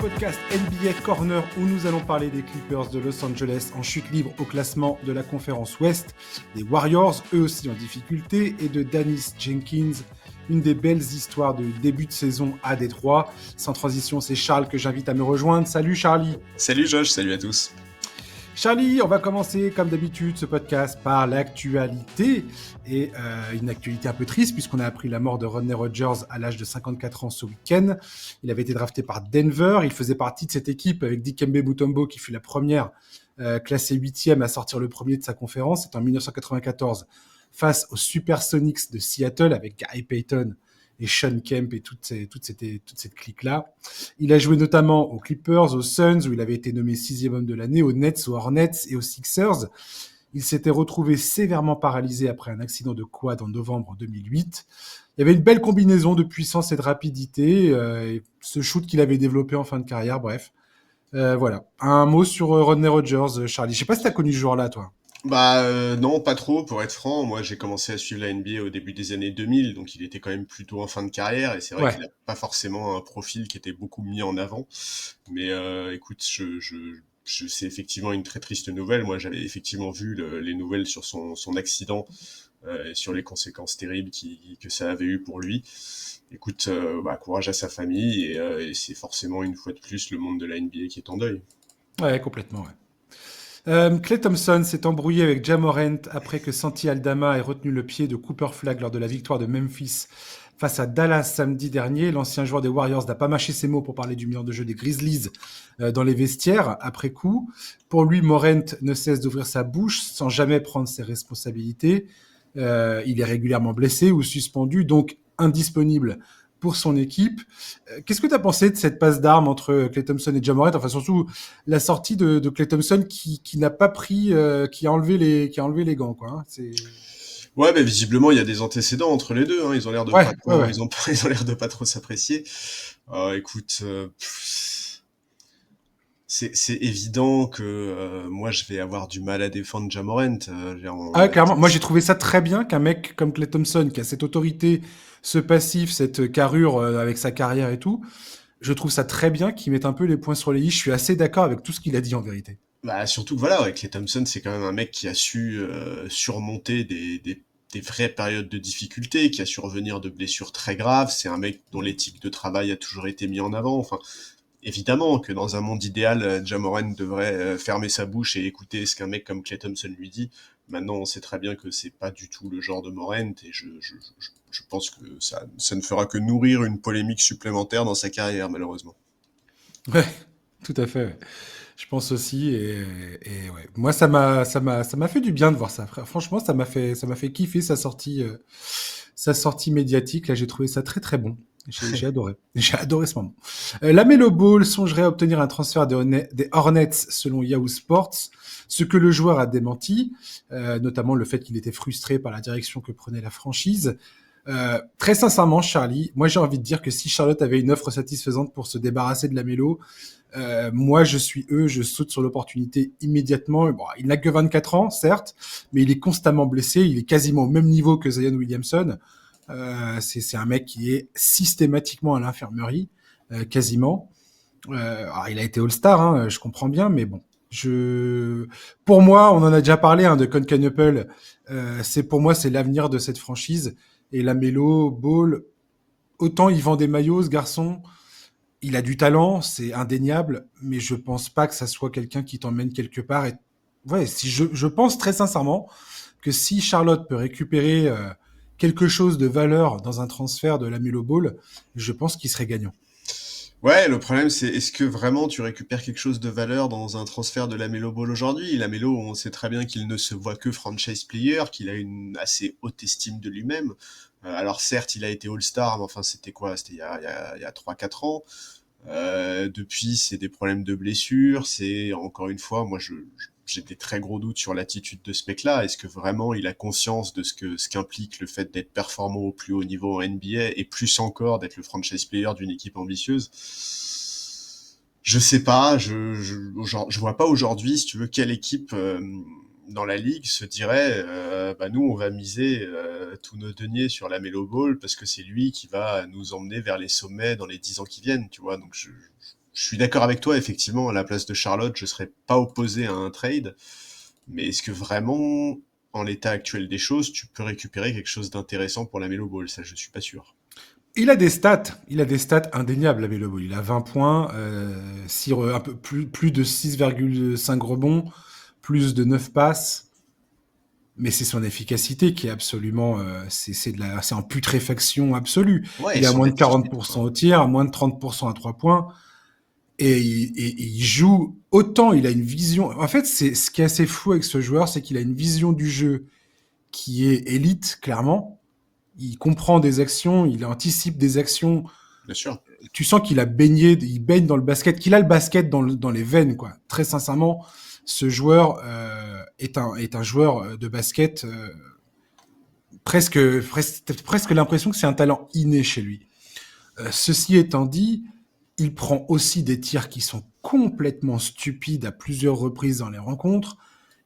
podcast NBA Corner où nous allons parler des Clippers de Los Angeles en chute libre au classement de la conférence Ouest, des Warriors, eux aussi en difficulté, et de Dennis Jenkins, une des belles histoires de début de saison à Détroit. Sans transition, c'est Charles que j'invite à me rejoindre. Salut Charlie. Salut Josh, salut à tous. Charlie, on va commencer comme d'habitude ce podcast par l'actualité et une actualité un peu triste puisqu'on a appris la mort de Rodney Rogers à l'âge de 54 ans ce week-end. Il avait été drafté par Denver, il faisait partie de cette équipe avec Dikembe Mutombo qui fut la première classée 8e à sortir le premier de sa conférence. C'était en 1994 face aux Supersonics de Seattle avec Gary Payton et Sean Kemp et toute cette clique-là. Il a joué notamment aux Clippers, aux Suns, où il avait été nommé 6e homme de l'année, aux Nets, aux Hornets et aux Sixers. Il s'était retrouvé sévèrement paralysé après un accident de quad en novembre 2008. Il y avait une belle combinaison de puissance et de rapidité, et ce shoot qu'il avait développé en fin de carrière, bref. Voilà. Un mot sur Rodney Rogers, Charlie. Je sais pas si tu as connu ce joueur-là, toi. Non, pas trop, pour être franc. Moi, j'ai commencé à suivre la NBA au début des années 2000, donc il était quand même plutôt en fin de carrière, et c'est vrai qu'il Ouais. n'a pas forcément un profil qui était beaucoup mis en avant. Mais écoute, c'est effectivement une très triste nouvelle. Moi, j'avais effectivement vu les nouvelles sur son accident et sur les conséquences terribles que ça avait eu pour lui. Écoute, courage à sa famille, et c'est forcément une fois de plus le monde de la NBA qui est en deuil. Ouais, complètement, ouais. Klay Thompson s'est embrouillé avec Ja Morant après que Santi Aldama ait retenu le pied de Cooper Flagg lors de la victoire de Memphis face à Dallas samedi dernier. L'ancien joueur des Warriors n'a pas mâché ses mots pour parler du meilleur de jeu des Grizzlies dans les vestiaires après coup. Pour lui, Morant ne cesse d'ouvrir sa bouche sans jamais prendre ses responsabilités. Il est régulièrement blessé ou suspendu, donc indisponible pour son équipe. Qu'est-ce que tu as pensé de cette passe d'armes entre Klay Thompson et Ja Morant? Enfin, surtout la sortie de Klay Thompson qui n'a pas pris, qui a enlevé les gants, quoi. Hein. Ouais, mais visiblement il y a des antécédents entre les deux. Hein. Ils ont l'air de Ouais, pas ouais, trop, ouais. ils ont l'air de pas trop s'apprécier. Écoute, c'est évident que moi je vais avoir du mal à défendre Ja Morant. Ah, clairement. Moi, j'ai trouvé ça très bien qu'un mec comme Klay Thompson, qui a cette autorité, ce passif, cette carrure avec sa carrière et tout, je trouve ça très bien qu'il mette un peu les points sur les i. Je suis assez d'accord avec tout ce qu'il a dit en vérité. Surtout que voilà, avec Klay Thompson, c'est quand même un mec qui a su surmonter des vraies périodes de difficulté, qui a su revenir de blessures très graves. C'est un mec dont l'éthique de travail a toujours été mis en avant. Enfin, évidemment que dans un monde idéal, Ja Morant devrait fermer sa bouche et écouter ce qu'un mec comme Klay Thompson lui dit. Maintenant, on sait très bien que c'est pas du tout le genre de Morant, et je pense que ça ne fera que nourrir une polémique supplémentaire dans sa carrière, malheureusement. Ouais, tout à fait. Ouais. Je pense aussi, et ouais. Moi, ça m'a fait du bien de voir ça. Franchement, ça m'a fait kiffer sa sortie médiatique. Là, j'ai trouvé ça très très bon. J'ai adoré. J'ai adoré ce moment. Lamelo Ball songerait à obtenir un transfert des Hornets selon Yahoo Sports, ce que le joueur a démenti, notamment le fait qu'il était frustré par la direction que prenait la franchise. Très sincèrement, Charlie, moi j'ai envie de dire que si Charlotte avait une offre satisfaisante pour se débarrasser de Lamelo, moi, je suis eux, je saute sur l'opportunité immédiatement. Bon, il n'a que 24 ans, certes, mais il est constamment blessé. Il est quasiment au même niveau que Zion Williamson. C'est un mec qui est systématiquement à l'infirmerie, quasiment. Alors, il a été All-Star, hein, je comprends bien, mais bon. Pour moi, on en a déjà parlé hein, de Concanupel. Pour moi, c'est l'avenir de cette franchise. Et Lamelo Ball, autant il vend des maillots, ce garçon, il a du talent, c'est indéniable, mais je pense pas que ça soit quelqu'un qui t'emmène quelque part. Et ouais, si je pense très sincèrement que si Charlotte peut récupérer quelque chose de valeur dans un transfert de Lamelo Ball, je pense qu'il serait gagnant. Ouais, le problème c'est est-ce que vraiment tu récupères quelque chose de valeur dans un transfert de Lamelo Ball aujourd'hui? Lamelo, on sait très bien qu'il ne se voit que franchise player, qu'il a une assez haute estime de lui-même. Alors certes, il a été All-Star, mais enfin c'était quoi? C'était il y a 3-4 ans. Depuis, c'est des problèmes de blessure. C'est encore une fois, j'ai des très gros doutes sur l'attitude de ce mec-là. Est-ce que vraiment il a conscience de ce qu'implique le fait d'être performant au plus haut niveau en NBA et plus encore d'être le franchise player d'une équipe ambitieuse? Je sais pas. Je vois pas aujourd'hui, si tu veux, quelle équipe dans la ligue se dirait, nous on va miser tous nos deniers sur la Melo Ball parce que c'est lui qui va nous emmener vers les sommets dans les 10 ans qui viennent, tu vois. Donc je suis d'accord avec toi, effectivement, à la place de Charlotte, je serais pas opposé à un trade, mais est-ce que vraiment, en l'état actuel des choses, tu peux récupérer quelque chose d'intéressant pour la Melo Ball? Ça, je suis pas sûr. Il a des stats indéniables, la Melo Ball. Il a 20 points, un peu plus de 6,5 rebonds, plus de 9 passes. Mais c'est son efficacité qui est absolument, c'est en putréfaction absolue. Ouais, et Il est à son moins de attitude, 40% quoi. au tir, à moins de 30% à 3 points. Il joue autant, il a une vision. En fait, ce qui est assez fou avec ce joueur, c'est qu'il a une vision du jeu qui est élite, clairement. Il comprend des actions, il anticipe des actions. Bien sûr. Tu sens qu'il a baigné, il baigne dans le basket, qu'il a le basket dans les veines, quoi. Très sincèrement, ce joueur est un joueur de basket presque l'impression que c'est un talent inné chez lui. Ceci étant dit, il prend aussi des tirs qui sont complètement stupides à plusieurs reprises dans les rencontres.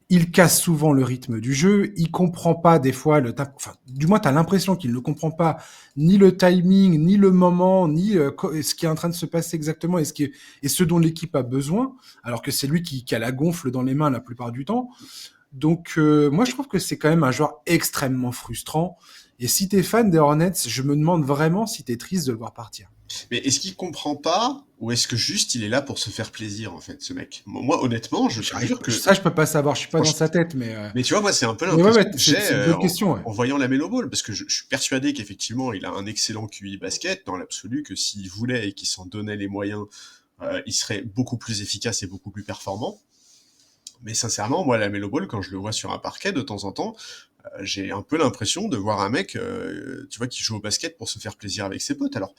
Il casse souvent le rythme du jeu. Il comprend pas des fois enfin, du moins t'as l'impression qu'il ne comprend pas ni le timing, ni le moment, ni ce qui est en train de se passer exactement et ce dont l'équipe a besoin. Alors que c'est lui qui a la gonfle dans les mains la plupart du temps. Donc moi je trouve que c'est quand même un joueur extrêmement frustrant. Et si t'es fan des Hornets, je me demande vraiment si t'es triste de le voir partir. Mais est-ce qu'il comprend pas, ou est-ce que juste il est là pour se faire plaisir, en fait, ce mec? Moi, honnêtement, je te jure que, Ça je peux pas savoir, je suis pas dans franchement, sa tête, mais tu vois, moi, c'est un peu mais ouais, l'impression ouais que j'ai c'est une bonne question. Ouais. en voyant la Melo Ball, parce que je suis persuadé qu'effectivement, il a un excellent QI basket, dans l'absolu, que s'il voulait et qu'il s'en donnait les moyens, il serait beaucoup plus efficace et beaucoup plus performant. Mais sincèrement, moi, la Melo Ball, quand je le vois sur un parquet de temps en temps, j'ai un peu l'impression de voir un mec, tu vois, qui joue au basket pour se faire plaisir avec ses potes. Alors,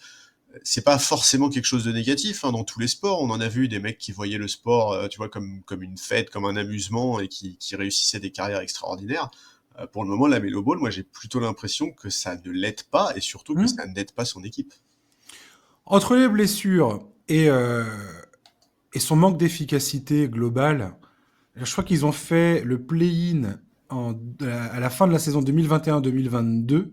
c'est pas forcément quelque chose de négatif, hein, dans tous les sports. On en a vu des mecs qui voyaient le sport, tu vois, comme une fête, comme un amusement, et qui réussissaient des carrières extraordinaires. Pour le moment, la Melo Ball, moi, j'ai plutôt l'impression que ça ne l'aide pas, et surtout que ça n'aide pas son équipe. Entre les blessures et son manque d'efficacité globale, je crois qu'ils ont fait le play-in à la fin de la saison 2021-2022.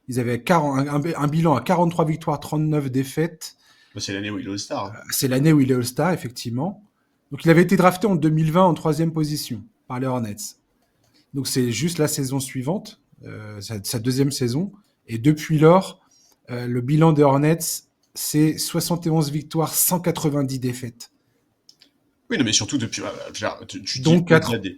Ils avaient un bilan à 43 victoires, 39 défaites. Moi, c'est l'année où il est All-Star, hein. C'est l'année où il est All-Star, effectivement. Donc il avait été drafté en 2020 en troisième position par les Hornets. Donc c'est juste la saison suivante, sa deuxième saison. Et depuis lors, le bilan des Hornets, c'est 71 victoires, 190 défaites. Oui, non, mais surtout depuis, tu dis Donc au-delà 4. des,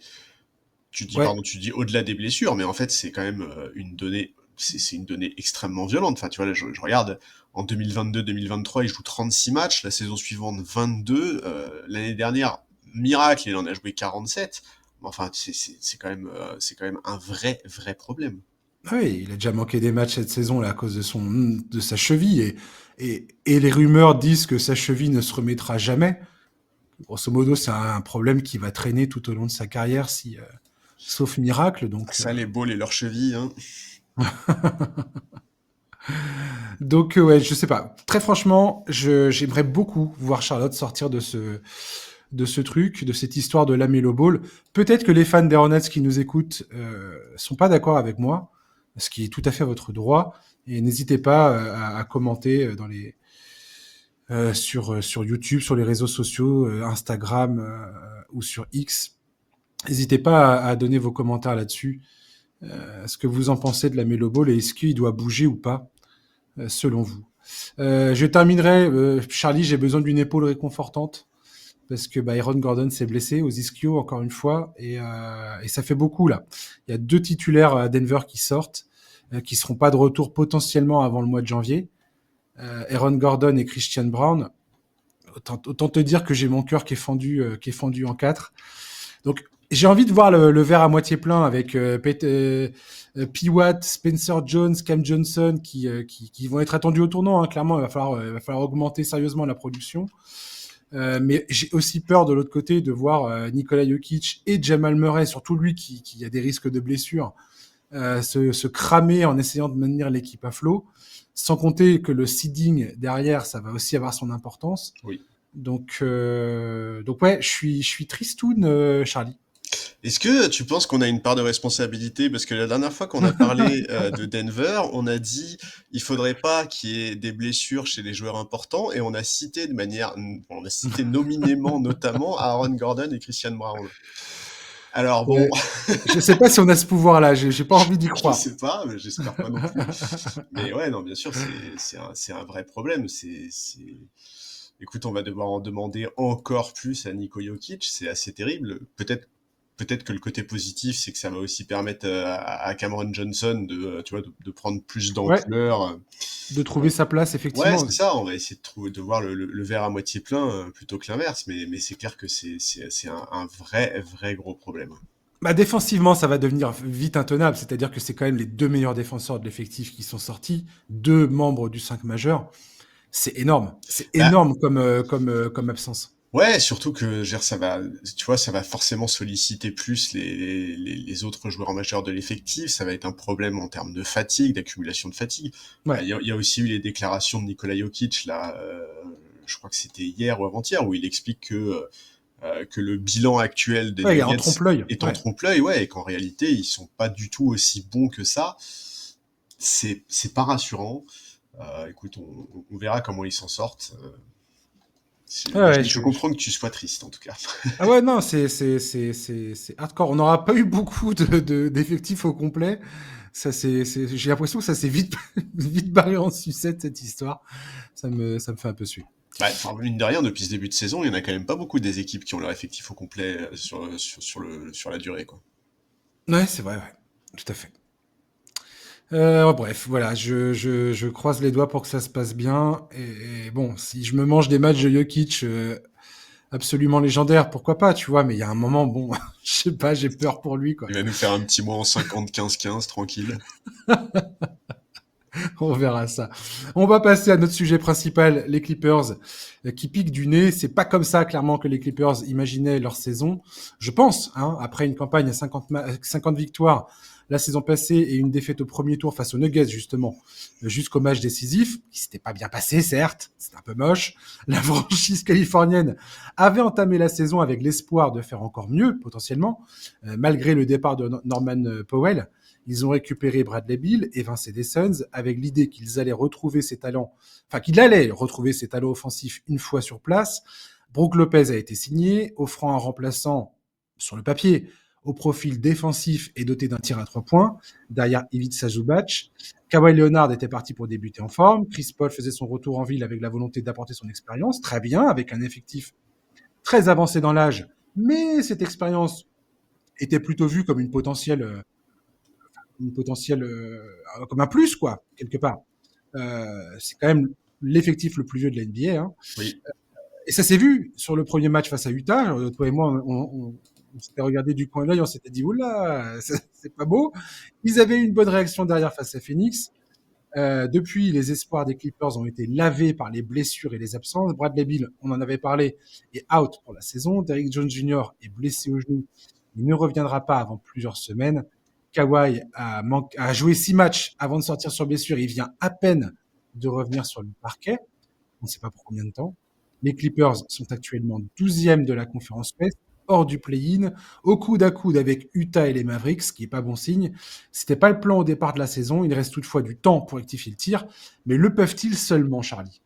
tu dis, Ouais. pardon, tu dis au-delà des blessures, mais en fait, c'est quand même une donnée, c'est une donnée extrêmement violente. Enfin, tu vois, là, je regarde, en 2022-2023, il joue 36 matchs, la saison suivante, 22, l'année dernière, miracle, il en a joué 47. Enfin, c'est quand même un vrai problème. Ah oui, il a déjà manqué des matchs cette saison là, à cause de sa cheville. Et les rumeurs disent que sa cheville ne se remettra jamais. Grosso modo, c'est un problème qui va traîner tout au long de sa carrière, sauf miracle. Ça, les balls et leurs chevilles, hein. Donc ouais, je sais pas. Très franchement, j'aimerais beaucoup voir Charlotte sortir de ce truc, de cette histoire de Lamelo Ball. Peut-être que les fans des Hornets qui nous écoutent sont pas d'accord avec moi, ce qui est tout à fait votre droit. Et n'hésitez pas à commenter sur YouTube, sur les réseaux sociaux, Instagram ou sur X. N'hésitez pas à donner vos commentaires là-dessus. Ce que vous en pensez de Lamelo Ball et est-ce qu'il doit bouger ou pas, selon vous. Je terminerai, Charlie, j'ai besoin d'une épaule réconfortante parce que Byron Gordon s'est blessé aux ischios encore une fois et ça fait beaucoup là. Il y a 2 titulaires à Denver qui sortent, qui seront pas de retour potentiellement avant le mois de janvier. Aaron Gordon et Christian Brown. Autant te dire que j'ai mon cœur qui est fendu en 4. Donc j'ai envie de voir le verre à moitié plein avec P. Watt, Spencer Jones, Cam Johnson qui vont être attendus au tournant. Hein. Clairement, il va falloir augmenter sérieusement la production. Mais j'ai aussi peur de l'autre côté de voir Nikola Jokic et Jamal Murray, surtout lui qui a des risques de blessure, se cramer en essayant de maintenir l'équipe à flot. Sans compter que le seeding derrière, ça va aussi avoir son importance. Oui. Donc ouais, je suis tristoun, Charlie. Est-ce que tu penses qu'on a une part de responsabilité? Parce que la dernière fois qu'on a parlé de Denver, on a dit il faudrait pas qu'il y ait des blessures chez les joueurs importants et on a cité nominément notamment Aaron Gordon et Christian Brown. Alors bon, Ouais. Je sais pas si on a ce pouvoir-là, j'ai pas envie d'y je croire. sais pas, mais j'espère pas non plus. Mais ouais, non, bien sûr, c'est un vrai problème. Écoute, on va devoir en demander encore plus à Niko Jokic. C'est assez terrible. Peut-être que le côté positif, c'est que ça va aussi permettre à Cameron Johnson tu vois, de prendre plus Ouais, d'ampleur. de trouver sa place, Ouais, effectivement. c'est ça. On va essayer de voir le verre à moitié plein plutôt que l'inverse. Mais c'est clair que c'est un vrai gros problème. Bah, défensivement, ça va devenir vite intenable. C'est-à-dire que c'est quand même les deux meilleurs défenseurs de l'effectif qui sont sortis, deux membres du 5 majeur. C'est énorme. C'est Bah, énorme comme absence. ouais, surtout que je veux dire, tu vois, ça va forcément solliciter plus les autres joueurs majeurs de l'effectif. Ça va être un problème en termes de fatigue, d'accumulation de fatigue. Ouais. Il y a aussi eu les déclarations de Nikola Jokic là, je crois que c'était hier ou avant-hier, où il explique que le bilan actuel des Ouais, il est en Nuggets trompe-l'œil. est en Ouais. trompe-l'œil, ouais, et qu'en réalité ils sont pas du tout aussi bons que ça. C'est pas rassurant. Écoute, on verra comment ils s'en sortent. Ouais, ouais, Je comprends que tu sois triste en tout cas. Ah ouais, non, c'est hardcore. On n'aura pas eu beaucoup d'effectifs au complet. J'ai l'impression que ça s'est vite, vite barré en sucette, cette histoire. Ça me fait un peu suer. Bah, enfin, mine de rien, depuis ce début de saison, il y en a quand même pas beaucoup des équipes qui ont leur effectif au complet sur la durée, quoi. Ouais, c'est vrai, ouais. Tout à fait. Bref, voilà, je croise les doigts pour que ça se passe bien. Et bon, si je me mange des matchs de Jokic absolument légendaires, pourquoi pas, tu vois, mais il y a un moment, bon, je sais pas, j'ai peur pour lui, quoi. Il va nous faire un petit mois en 50-15-15, tranquille. On verra ça. On va passer à notre sujet principal, les Clippers, qui piquent du nez. C'est pas comme ça, clairement, que les Clippers imaginaient leur saison. Je pense, hein, après une campagne à 50 victoires la saison passée et une défaite au premier tour face aux Nuggets, justement, jusqu'au match décisif, qui s'était pas bien passé, certes, c'était un peu moche. La franchise californienne avait entamé la saison avec l'espoir de faire encore mieux, potentiellement, malgré le départ de Norman Powell. Ils ont récupéré Bradley Beal, évincé des Suns, avec l'idée qu'ils allaient retrouver ses talents, enfin qu'il allait retrouver ses talents offensifs une fois sur place. Brook Lopez a été signé, offrant un remplaçant sur le papier au profil défensif et doté d'un tir à 3 points, derrière Ivica Zubac. Kawhi Leonard était parti pour débuter en forme. Chris Paul faisait son retour en ville avec la volonté d'apporter son expérience, très bien, avec un effectif très avancé dans l'âge, mais cette expérience était plutôt vue comme comme un plus, quoi, quelque part. C'est quand même l'effectif le plus vieux de la NBA. Hein. Oui. Et ça s'est vu sur le premier match face à Utah. Toi et moi, on s'était regardé du coin de l'œil, on s'était dit, oula, c'est pas beau. Ils avaient eu une bonne réaction derrière face à Phoenix. Depuis, les espoirs des Clippers ont été lavés par les blessures et les absences. Bradley Beal, on en avait parlé, est out pour la saison. Derrick Jones Jr. est blessé au genou. Il ne reviendra pas avant plusieurs semaines. Kawhi a joué 6 matchs avant de sortir sur blessure. Il vient à peine de revenir sur le parquet. On ne sait pas pour combien de temps. Les Clippers sont actuellement 12e de la conférence Ouest, hors du play-in, au coude à coude avec Utah et les Mavericks, ce qui n'est pas bon signe. C'était pas le plan au départ de la saison. Il reste toutefois du temps pour rectifier le tir. Mais le peuvent-ils seulement, Charlie?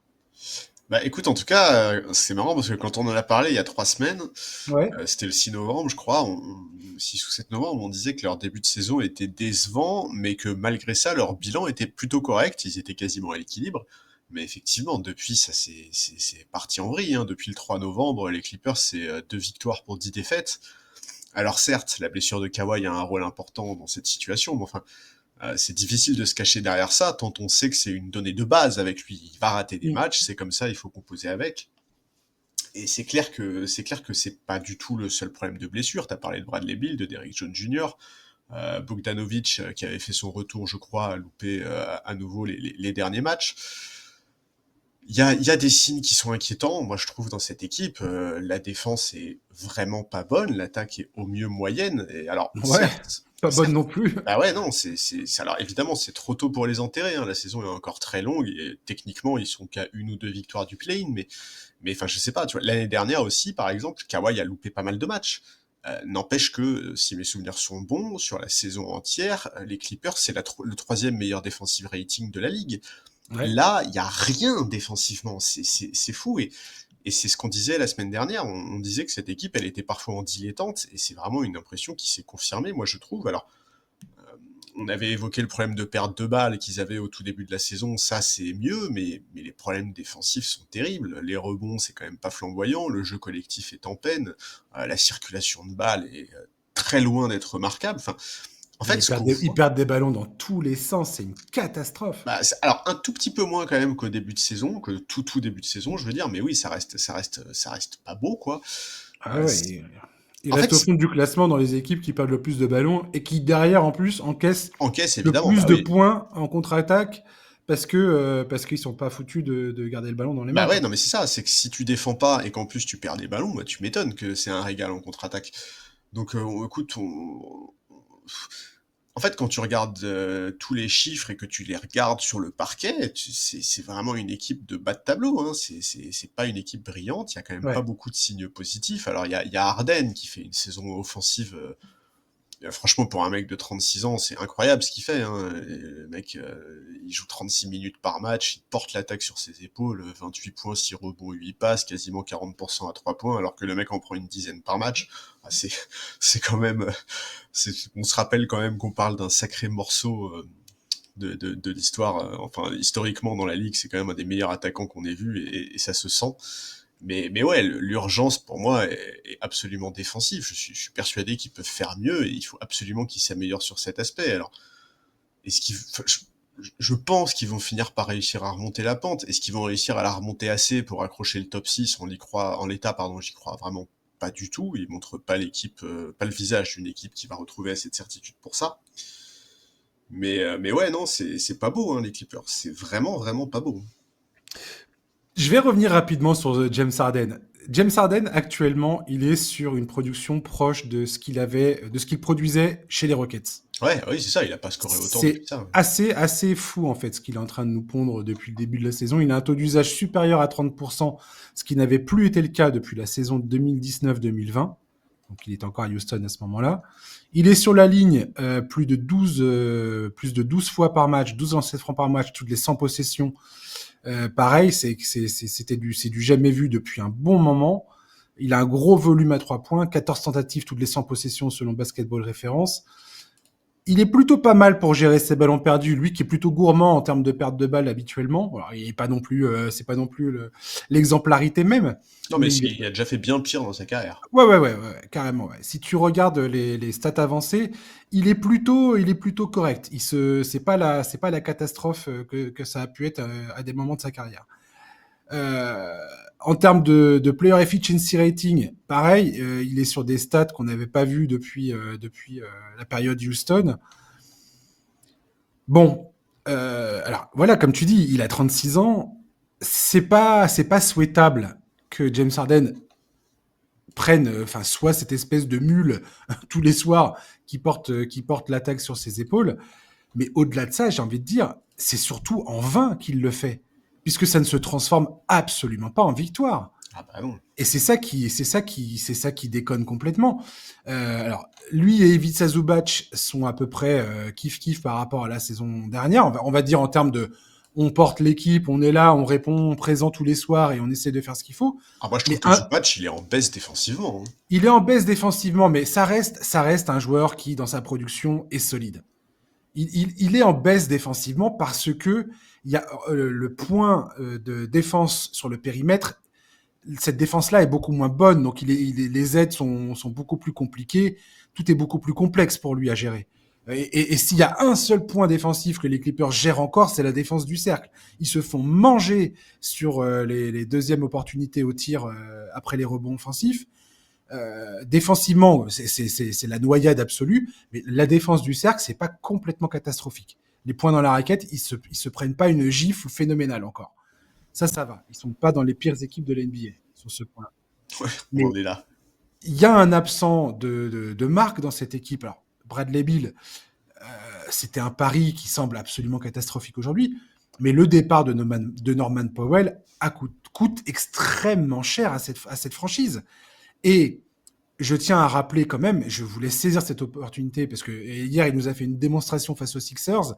Bah écoute, en tout cas, c'est marrant parce que quand on en a parlé il y a 3 semaines, Ouais. c'était le 6 novembre, je crois, 6 ou 7 novembre, on disait que leur début de saison était décevant, mais que malgré ça, leur bilan était plutôt correct, ils étaient quasiment à l'équilibre. Mais effectivement, depuis, c'est parti en vrille, hein. Depuis le 3 novembre, les Clippers, c'est 2 victoires pour 10 défaites. Alors certes, la blessure de Kawhi a un rôle important dans cette situation, mais enfin, c'est difficile de se cacher derrière ça, tant on sait que c'est une donnée de base avec lui. Il va rater des Mm. matchs, c'est comme ça, il faut composer avec. Et c'est clair que c'est pas du tout le seul problème de blessure. T'as parlé de Bradley Beal, de Derrick Jones Jr., Bogdanovic qui avait fait son retour, je crois, a loupé à nouveau les derniers matchs. Il y a des signes qui sont inquiétants. Moi, je trouve dans cette équipe, la défense est vraiment pas bonne, l'attaque est au mieux moyenne. Et alors, Ouais. Pas bonne non plus. bah ouais, non, alors évidemment, c'est trop tôt pour les enterrer, hein. La saison est encore très longue et techniquement, ils sont qu'à 1 ou 2 victoires du play-in, mais enfin, je sais pas, tu vois, l'année dernière aussi, par exemple, Kawhi a loupé pas mal de matchs. N'empêche que, si mes souvenirs sont bons, sur la saison entière, les Clippers, c'est le troisième meilleur defensive rating de la ligue. Ouais. Là, il y a rien défensivement, c'est fou. Et c'est ce qu'on disait la semaine dernière. On disait que cette équipe, elle était parfois en dilettante, et c'est vraiment une impression qui s'est confirmée, moi je trouve. Alors, on avait évoqué le problème de perte de balles qu'ils avaient au tout début de la saison, ça c'est mieux, mais les problèmes défensifs sont terribles. Les rebonds, c'est quand même pas flamboyant, le jeu collectif est en peine, la circulation de balles est très loin d'être remarquable. Enfin, en fait, ce qu'on Ils voit, perdent des ballons dans tous les sens, c'est une catastrophe. bah, alors un tout petit peu moins quand même qu'au début de saison, que tout début de saison, je veux dire, mais oui, ça reste pas beau, quoi. Ah Euh, ouais, c'est- il en fait, reste au fond du classement dans les équipes qui perdent le plus de ballons et qui derrière en plus encaissent encaisse le évidemment, plus bah de oui. points en contre-attaque parce qu'ils sont pas foutus de garder le ballon dans les mains, Bah ouais, quoi. non mais c'est ça, c'est que si tu défends pas et qu'en plus tu perds des ballons, bah tu m'étonnes que c'est un régal en contre-attaque. Donc écoute, en fait quand tu regardes tous les chiffres et que tu les regardes sur le parquet, c'est vraiment une équipe de bas de tableau, hein. C'est pas une équipe brillante, il y a quand même pas Ouais. beaucoup de signes positifs. Alors il y a Harden qui fait une saison offensive. Franchement, pour un mec de 36 ans, c'est incroyable ce qu'il fait, hein. Et le mec, il joue 36 minutes par match, il porte l'attaque sur ses épaules, 28 points, 6 rebonds, 8 passes, quasiment 40% à 3 points, alors que le mec en prend une dizaine par match. Ah, c'est quand même, on se rappelle quand même qu'on parle d'un sacré morceau de l'histoire. Enfin, historiquement dans la ligue, c'est quand même un des meilleurs attaquants qu'on ait vu, et ça se sent. Mais ouais, l'urgence pour moi est absolument défensive. Je suis persuadé qu'ils peuvent faire mieux et il faut absolument qu'ils s'améliorent sur cet aspect. Alors, est-ce qu'ils, enfin, je pense qu'ils vont finir par réussir à remonter la pente. Est-ce qu'ils vont réussir à la remonter assez pour accrocher le top 6? En l'état, pardon, j'y crois vraiment pas du tout. Ils montrent pas l'équipe, pas le visage d'une équipe qui va retrouver assez de certitude pour ça. Mais ouais, non, c'est pas beau, hein, les Clippers. C'est vraiment, vraiment pas beau. Je vais revenir rapidement sur James Harden. James Harden, actuellement, il est sur une production proche de ce qu'il produisait chez les Rockets. Ouais, oui, c'est ça. Il a pas scoré autant depuis C'est ça. assez fou, en fait, ce qu'il est en train de nous pondre depuis le début de la saison. Il a un taux d'usage supérieur à 30%, ce qui n'avait plus été le cas depuis la saison 2019-2020. Donc, il est encore à Houston à ce moment-là. Il est sur la ligne plus de 12 fois par match, 12 lancers francs par match, toutes les 100 possessions. Pareil, c'est du jamais vu depuis un bon moment. Il a un gros volume à 3 points, 14 tentatives toutes les 100 possessions selon Basketball Référence. Il est plutôt pas mal pour gérer ses ballons perdus, lui qui est plutôt gourmand en termes de perte de balles habituellement. Alors, il est pas non plus, c'est pas non plus l'exemplarité même, Non, mais mais il est. il a déjà fait bien pire dans sa carrière. Ouais, carrément. Ouais. Si tu regardes les stats avancées, il est plutôt correct. C'est pas la catastrophe que ça a pu être à des moments de sa carrière. Euh, En termes de player efficiency rating, pareil, il est sur des stats qu'on n'avait pas vues depuis la période Houston. Bon, alors voilà, comme tu dis, il a 36 ans. C'est pas souhaitable que James Harden prenne, enfin, soit cette espèce de mule tous les soirs qui porte l'attaque sur ses épaules. Mais au-delà de ça, j'ai envie de dire, c'est surtout en vain qu'il le fait, puisque ça ne se transforme absolument pas en victoire. Ah bah non. Et c'est ça qui déconne complètement. Alors, lui et Ivica Zubac sont à peu près kiff-kiff par rapport à la saison dernière. On va dire en termes de, on porte l'équipe, on est là, on répond présent tous les soirs et on essaie de faire ce qu'il faut. Ah, moi, je trouve Mais que Zubac, il est en baisse défensivement, hein. il est en baisse défensivement, mais ça reste un joueur qui, dans sa production, est solide. Il est en baisse défensivement parce que il y a le point de défense sur le périmètre. Cette défense-là est beaucoup moins bonne, donc les aides sont beaucoup plus compliquées. Tout est beaucoup plus complexe pour lui à gérer. Et s'il y a un seul point défensif que les Clippers gèrent encore, c'est la défense du cercle. Ils se font manger sur les deuxièmes opportunités au tir après les rebonds offensifs. Défensivement, c'est la noyade absolue, mais la défense du cercle, c'est pas complètement catastrophique. Les points dans la raquette, ils se prennent pas une gifle phénoménale encore. Ça va. Ils sont pas dans les pires équipes de l'NBA sur ce point-là. Ouais, on Mais en est là. il y a un absent de marque dans cette équipe. Alors, Bradley Beal, c'était un pari qui semble absolument catastrophique aujourd'hui, mais le départ de Norman Powell coûte extrêmement cher à cette franchise. Et je tiens à rappeler quand même, je voulais saisir cette opportunité parce que hier, il nous a fait une démonstration face aux Sixers.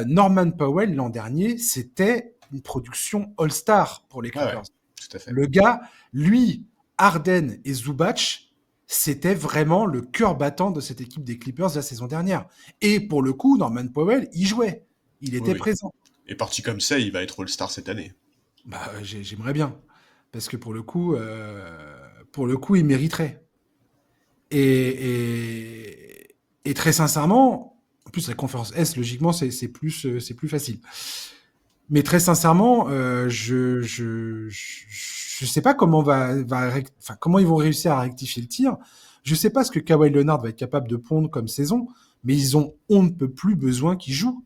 Norman Powell, l'an dernier, c'était une production All-Star pour les Ouais, ouais, Clippers. tout à fait. Le gars, lui, Harden et Zubac, c'était vraiment le cœur battant de cette équipe des Clippers la saison dernière. Et pour le coup, Norman Powell, il jouait. Il Oui, était oui. présent. Et parti comme ça, il va être All-Star cette année. Bah, j'aimerais bien. Parce que pour le coup, il mériterait. Et très sincèrement, en plus, la conférence S, logiquement, c'est plus facile. Mais très sincèrement, je sais pas enfin, comment ils vont réussir à rectifier le tir. Je sais pas ce que Kawhi Leonard va être capable de pondre comme saison, mais on ne peut plus besoin qu'il joue.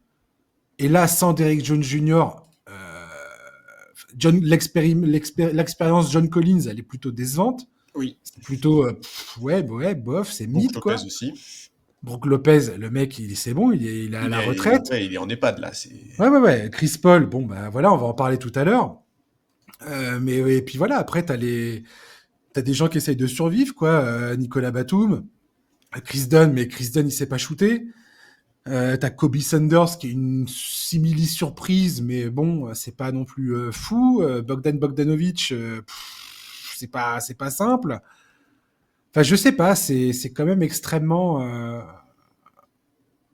Et là, sans Derrick Jones Jr., l'expérience John Collins, elle est plutôt décevante. Oui. C'est plutôt, ouais, bof, c'est Brook mid, Lopez quoi. aussi. Brook Lopez, le mec, c'est bon, il est à la retraite. Ouais, il est en EHPAD là. C'est... Ouais. Chris Paul, bon, bah voilà, on va en parler tout à l'heure. Et puis voilà, après, t'as des gens qui essayent de survivre, quoi. Nicolas Batum, Chris Dunn, mais Chris Dunn, il sait pas shooter. T'as Kobe Sanders, qui est une simili surprise, mais bon, c'est pas non plus fou. Bogdan Bogdanovic, c'est pas simple. Enfin, je sais pas, c'est quand même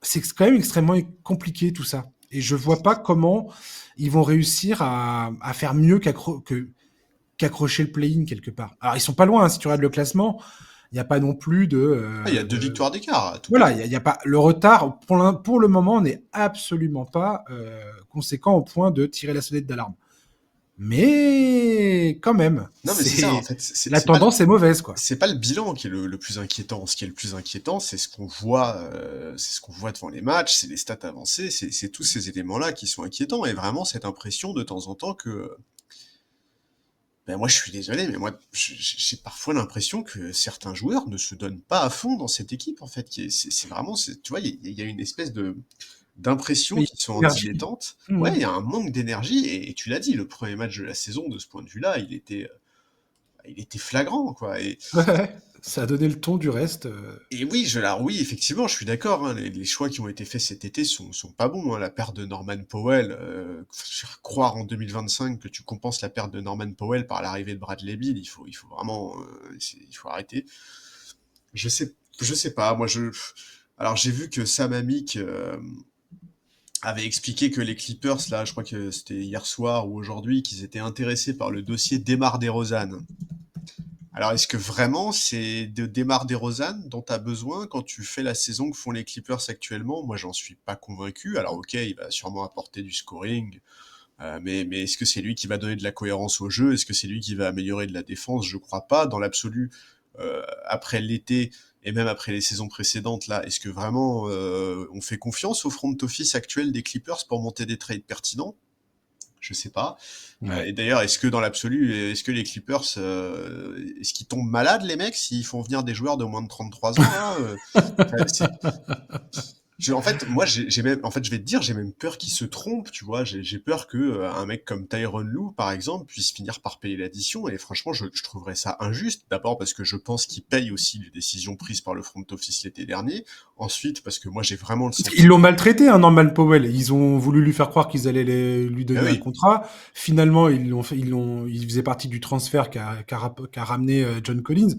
c'est quand même extrêmement compliqué tout ça. Et je vois pas comment ils vont réussir à faire mieux qu'accrocher le play-in quelque part. Alors ils sont pas loin, hein, si tu regardes le classement, il n'y a pas non plus Ah, il y a 2 victoires d'écart, tout voilà, pété. il y a pas le retard pour le moment n'est absolument pas conséquent au point de tirer la sonnette d'alarme. Mais quand même, Non, mais c'est ça, en c'est fait. la tendance est mauvaise quoi. C'est pas le bilan qui est le plus inquiétant. Ce qui est le plus inquiétant, c'est ce qu'on voit devant les matchs, c'est les stats avancées, c'est tous ces éléments-là qui sont inquiétants. Et vraiment, cette impression de temps en temps que, ben moi, je suis désolé, mais moi, j'ai parfois l'impression que certains joueurs ne se donnent pas à fond dans cette équipe, en fait. C'est vraiment, tu vois, il y a une espèce de d'impressions Mais qui sont en énergie. dilettante. Ouais, Mmh. il y a un manque d'énergie, et tu l'as dit, le premier match de la saison, de ce point de vue-là, il était flagrant, quoi. Ouais, ça a donné le ton du reste. Et oui, alors oui, effectivement, je suis d'accord, hein, les choix qui ont été faits cet été sont pas bons, hein. La perte de Norman Powell, faire croire en 2025 que tu compenses la perte de Norman Powell par l'arrivée de Bradley Beal, il faut vraiment, il faut arrêter. Je sais pas, alors j'ai vu que Sam Amick avait expliqué que les Clippers, là, je crois que c'était hier soir ou aujourd'hui, qu'ils étaient intéressés par le dossier Demar DeRozan. Alors, est-ce que vraiment c'est de Demar DeRozan dont tu as besoin quand tu fais la saison que font les Clippers actuellement? Moi, j'en suis pas convaincu. Alors, ok, il va sûrement apporter du scoring, mais est-ce que c'est lui qui va donner de la cohérence au jeu? Est-ce que c'est lui qui va améliorer de la défense? Je crois pas. Dans l'absolu, après l'été et même après les saisons précédentes, là, est-ce que vraiment on fait confiance au front office actuel des Clippers pour monter des trades pertinents? Je sais pas. Et Ouais. d'ailleurs, est-ce que dans l'absolu, est-ce que les Clippers, est-ce qu'ils tombent malades les mecs s'ils font venir des joueurs de moins de 33 ans là Enfin, en fait, moi, j'ai même, en fait, je vais te dire, j'ai même peur qu'ils se trompent, tu vois. J'ai peur que un mec comme Tyronn Lue, par exemple, puisse finir par payer l'addition. Et franchement, je trouverais ça injuste. D'abord parce que je pense qu'il paye aussi les décisions prises par le front office l'été dernier. Ensuite, parce que moi, j'ai vraiment le Ils l'ont sentiment. maltraité, hein, Norman Powell. Ils ont voulu lui faire croire qu'ils allaient lui Ah donner un oui, contrat. Finalement, il faisait partie du transfert qu'a ramené John Collins.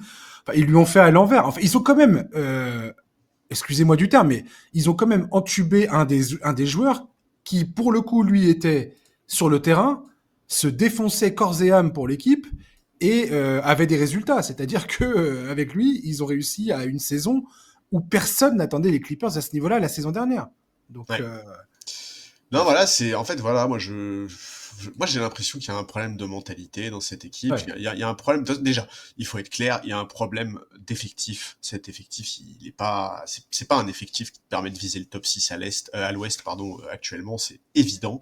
Enfin, ils lui ont fait à l'envers. Enfin, ils ont quand même, excusez-moi du terme, mais ils ont quand même entubé un des joueurs qui, pour le coup, lui était sur le terrain, se défonçait corps et âme pour l'équipe et avait des résultats. C'est-à-dire que avec lui, ils ont réussi à une saison où personne n'attendait les Clippers à ce niveau-là la saison dernière. Donc, ouais. Non, bref. voilà, c'est en fait voilà, moi j'ai l'impression qu'il y a un problème de mentalité dans cette équipe. Ouais. Il y a un problème déjà. Il faut être clair, il y a un problème d'effectif. Cet effectif, il est pas, c'est pas un effectif qui te permet de viser le top 6 à l'est, à l'ouest, pardon. Actuellement, c'est évident.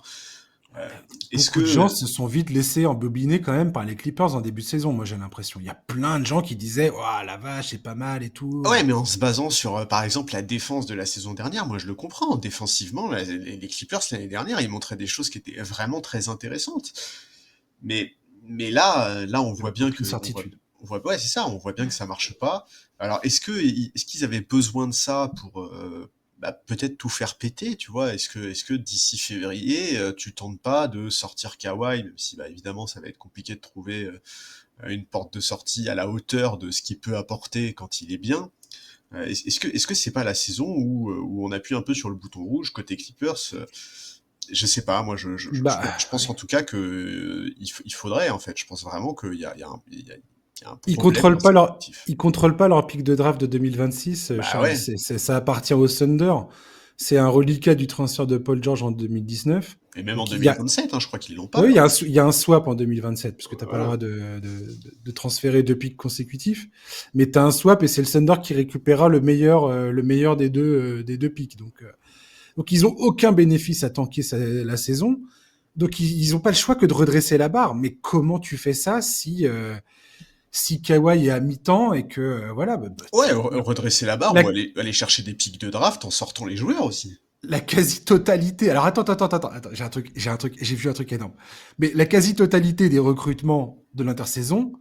Euh, Est-ce Beaucoup de gens que se sont vite laissés embobiner quand même par les Clippers en début de saison, moi j'ai l'impression. Il y a plein de gens qui disaient « Ouah, la vache, c'est pas mal et tout. ouais, mais en se basant sur, par exemple, la défense de la saison dernière, moi je le comprends. Défensivement, les Clippers l'année dernière, ils montraient des choses qui étaient vraiment très intéressantes. Mais, mais là, là, on voit bien Aucune que, certitude. ouais, c'est ça, on voit bien que ça marche pas. Alors, est-ce qu'ils avaient besoin de ça pour peut-être tout faire péter, tu vois? Est-ce que d'ici février, tu tentes pas de sortir Kawhi, même si évidemment ça va être compliqué de trouver une porte de sortie à la hauteur de ce qu'il peut apporter quand il est bien. Est-ce que c'est pas la saison où on appuie un peu sur le bouton rouge côté Clippers? Je sais pas, moi je Bah, pense en tout cas que il faudrait en fait. Je pense vraiment qu'il y a un ils problème dans contrôlent pas cet leur, effectif. ils contrôlent pas leur pic de draft de 2026, Bah Charles. ouais, Ça appartient au Thunder. C'est un reliquat du transfert de Paul George en 2019. et même en Donc il y a, 2027, hein, je crois qu'ils l'ont pas oui, là. il y a un swap en 2027, puisque tu n'as pas le Voilà. droit de transférer deux pics consécutifs. Mais tu as un swap et c'est le Thunder qui récupérera le meilleur des deux pics. Donc ils ont aucun bénéfice à tanker la saison. Donc ils ont pas le choix que de redresser la barre. Mais comment tu fais ça si Kawhi est à mi-temps et que voilà, Ouais, redresser la barre la, ou aller chercher des pics de draft en sortant les joueurs aussi. la quasi-totalité. Alors attends, j'ai vu un truc énorme. Mais la quasi-totalité des recrutements de l'intersaison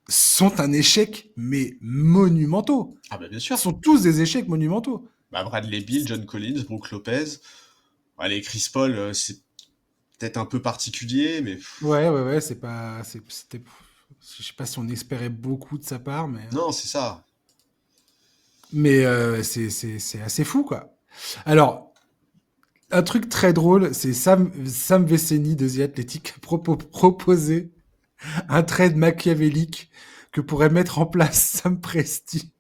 sont un échec, mais monumentaux. Ah bah bien Sont sûr. tous des échecs monumentaux. Bah Bradley Beal, John Collins, Brook Lopez. Allez, Chris Paul, c'est peut-être un peu particulier, mais Ouais, c'est pas, c'était, je sais pas si on espérait beaucoup de sa part, non, c'est ça. c'est assez fou, quoi. Alors, un truc très drôle, c'est Sam Veceni de The Athletic proposé un trade machiavélique que pourrait mettre en place Sam Presti.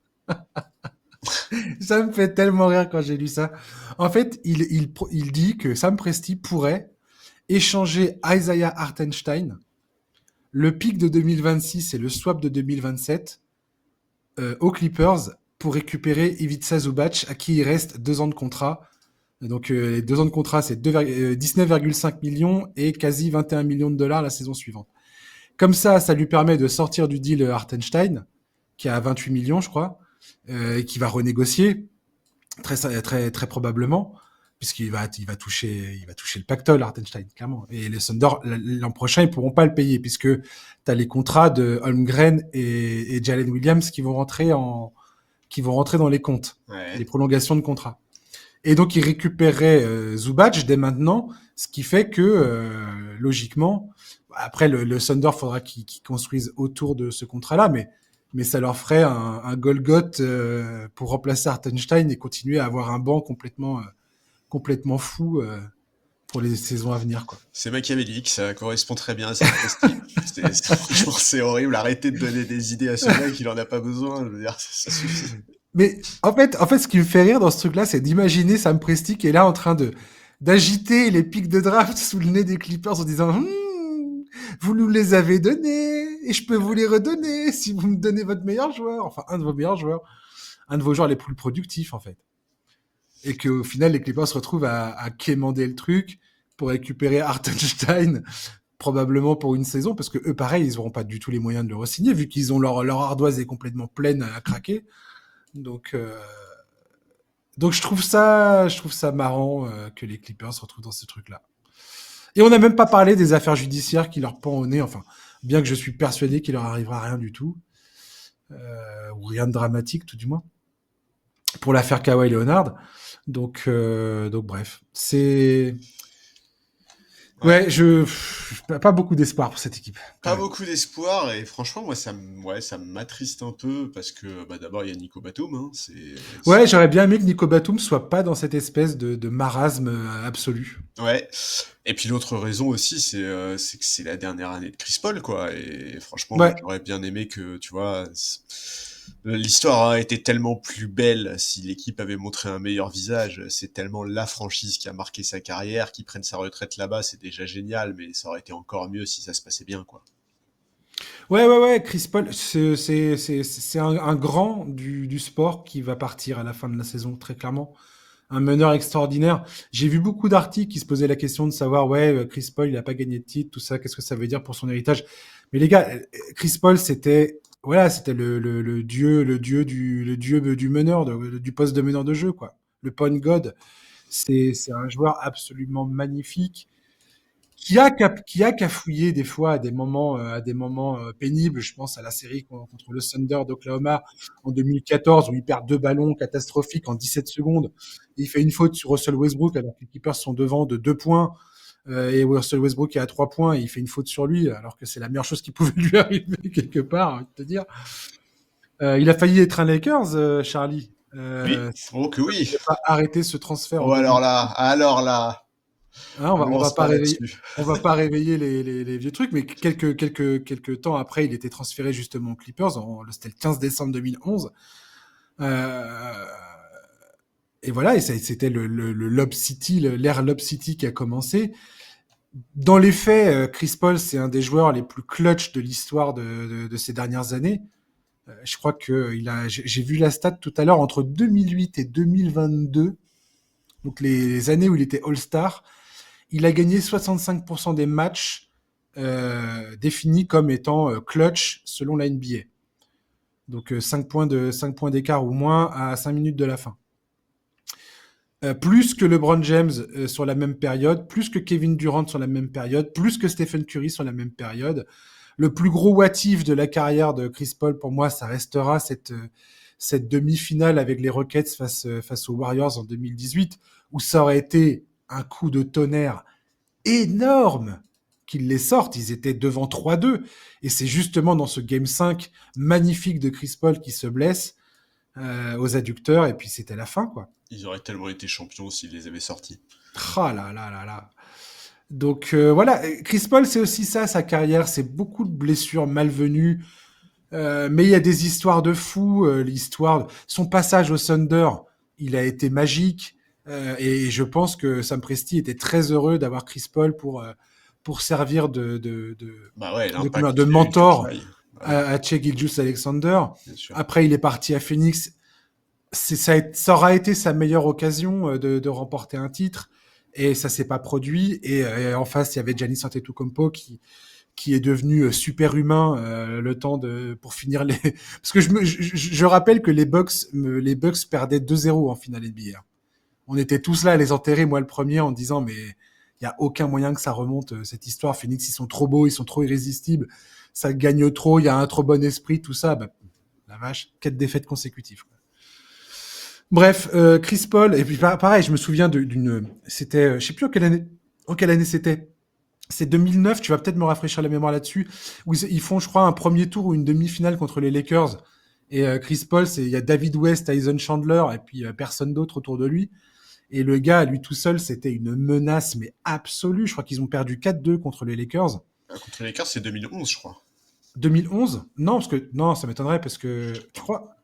Ça me fait tellement rire quand j'ai lu ça. En fait, il dit que Sam Presti pourrait échanger Isaiah Hartenstein, le pick de 2026 et le swap de 2027 aux Clippers pour récupérer Ivica Zubac, à qui il reste 2 ans de contrat. Donc les 2 ans de contrat, c'est 19,5 millions et quasi 21 millions de dollars la saison suivante. Comme ça lui permet de sortir du deal Hartenstein, qui a 28 millions, je crois, et qui va renégocier très probablement, puisqu'il va toucher le pactole, Hartenstein, clairement. Et les Thunder, l'an prochain, ils pourront pas le payer, puisque tu as les contrats de Holmgren et Jalen Williams qui vont rentrer dans les comptes, les Ouais. prolongations de contrat. Et donc, ils récupéraient Zubac dès maintenant, ce qui fait que, logiquement, après, le Thunder, faudra qu'ils construisent autour de ce contrat-là, mais ça leur ferait un Golgoth pour remplacer Hartenstein et continuer à avoir un banc complètement fou pour les saisons à venir, quoi. C'est machiavélique, ça correspond très bien à sa prestige. Franchement, c'est horrible. Arrêtez de donner des idées à ce mec, il en a pas besoin. Je veux dire, ça suffit. Mais en fait, ce qui me fait rire dans ce truc-là, c'est d'imaginer Sam Presti qui est là en train de d'agiter les pics de draft sous le nez des Clippers en disant vous nous les avez donnés et je peux vous les redonner si vous me donnez votre meilleur joueur, enfin un de vos meilleurs joueurs, un de vos joueurs les plus productifs en fait. Et qu'au final, les Clippers se retrouvent à quémander le truc pour récupérer Hartenstein, probablement pour une saison, parce que eux, pareil, ils n'auront pas du tout les moyens de le re-signer, vu qu'ils ont leur ardoise est complètement pleine à craquer. Donc, euh, donc je trouve ça marrant que les Clippers se retrouvent dans ce truc-là. Et on n'a même pas parlé des affaires judiciaires qui leur pendent au nez, enfin, bien que je suis persuadé qu'il leur arrivera rien du tout, ou rien de dramatique, tout du moins, pour l'affaire Kawhi Leonard. Donc bref, c'est Ouais. ouais, pas beaucoup d'espoir pour cette équipe quand Pas même. beaucoup d'espoir et franchement, moi, ça m'attriste un peu parce que, d'abord, il y a Nico Batum, hein, Ouais, j'aurais bien aimé que Nico Batum soit pas dans cette espèce de marasme absolu. ouais. Et puis l'autre raison aussi, c'est que c'est la dernière année de Chris Paul, quoi. Et franchement, moi, Ouais, j'aurais bien aimé que, tu vois, l'histoire a été tellement plus belle si l'équipe avait montré un meilleur visage. C'est tellement la franchise qui a marqué sa carrière, qui prenne sa retraite là-bas, c'est déjà génial, mais ça aurait été encore mieux si ça se passait bien, quoi. ouais. Chris Paul, c'est un grand du sport qui va partir à la fin de la saison, très clairement. Un meneur extraordinaire. J'ai vu beaucoup d'articles qui se posaient la question de savoir, ouais, Chris Paul, il a pas gagné de titre, tout ça, qu'est-ce que ça veut dire pour son héritage. Mais les gars, Chris Paul, c'était le dieu du meneur, du poste de meneur de jeu, quoi. Le point god. C'est un joueur absolument magnifique qui a cafouillé des fois à des moments pénibles. Je pense à la série contre le Thunder d'Oklahoma en 2014 où il perd 2 ballons catastrophiques en 17 secondes. Il fait une faute sur Russell Westbrook alors que les Clippers sont devant de 2 points. Et Russell Westbrook est à 3 points et il fait une faute sur lui alors que c'est la meilleure chose qui pouvait lui arriver quelque part, j'ai envie de te dire. Il a failli être un Lakers, Charlie. Oui, oh que Il oui. n'a pas arrêté ce transfert en Oh 2000. alors là, Hein, me on va lance pas pas réveiller, là-dessus. on va pas réveiller les vieux trucs, mais quelques temps après, il était transféré justement aux Clippers. C'était le 15 décembre 2011. Euh, et voilà, et c'était le Lob City, l'ère Lob City qui a commencé. Dans les faits, Chris Paul, c'est un des joueurs les plus clutch de l'histoire de ces dernières années. Je crois que j'ai vu la stat tout à l'heure, entre 2008 et 2022, donc les années où il était All-Star, il a gagné 65% des matchs définis comme étant clutch selon la NBA. Donc 5 points d'écart ou moins à 5 minutes de la fin. Plus que LeBron James sur la même période, plus que Kevin Durant sur la même période, plus que Stephen Curry sur la même période. Le plus gros what if de la carrière de Chris Paul, pour moi, ça restera cette demi-finale avec les Rockets face aux Warriors en 2018, où ça aurait été un coup de tonnerre énorme qu'ils les sortent. Ils étaient devant 3-2. Et c'est justement dans ce Game 5 magnifique de Chris Paul qui se blesse aux adducteurs. Et puis c'était la fin, quoi. Ils auraient tellement été champions s'ils les avaient sortis. Ah là là là là. Donc voilà, Chris Paul, c'est aussi ça, sa carrière. C'est beaucoup de blessures malvenues. Mais il y a des histoires de fous. Son passage au Thunder, il a été magique. Et je pense que Sam Presti était très heureux d'avoir Chris Paul pour servir Bah ouais, l'impact de qu'il a eu, que mentor faille. Bah oui, à Shai Gilgeous-Alexander. bien sûr. Après, il est parti à Phoenix. Ça aura été sa meilleure occasion de remporter un titre. Et ça s'est pas produit. Et en face, il y avait Giannis Antetokounmpo qui est devenu super humain le temps pour finir les parce que je rappelle que les Bucks perdaient 2-0 en finale NBA. On était tous là à les enterrer, moi le premier, en disant mais il y a aucun moyen que ça remonte cette histoire. Phoenix, ils sont trop beaux, ils sont trop irrésistibles, ça gagne trop, il y a un trop bon esprit, tout ça. Bah, la vache, 4 défaites consécutives. Bref, Chris Paul et puis pareil, je me souviens c'était je sais plus en quelle année c'était. C'est 2009, tu vas peut-être me rafraîchir la mémoire là-dessus, où ils font, je crois, un premier tour ou une demi-finale contre les Lakers. Et Chris Paul, il y a David West, Tyson Chandler, et puis personne d'autre autour de lui. Et le gars, lui tout seul, c'était une menace, mais absolue. Je crois qu'ils ont perdu 4-2 contre les Lakers. Contre les Lakers, c'est 2011, je crois. 2011? Non, non, ça m'étonnerait parce que, je crois,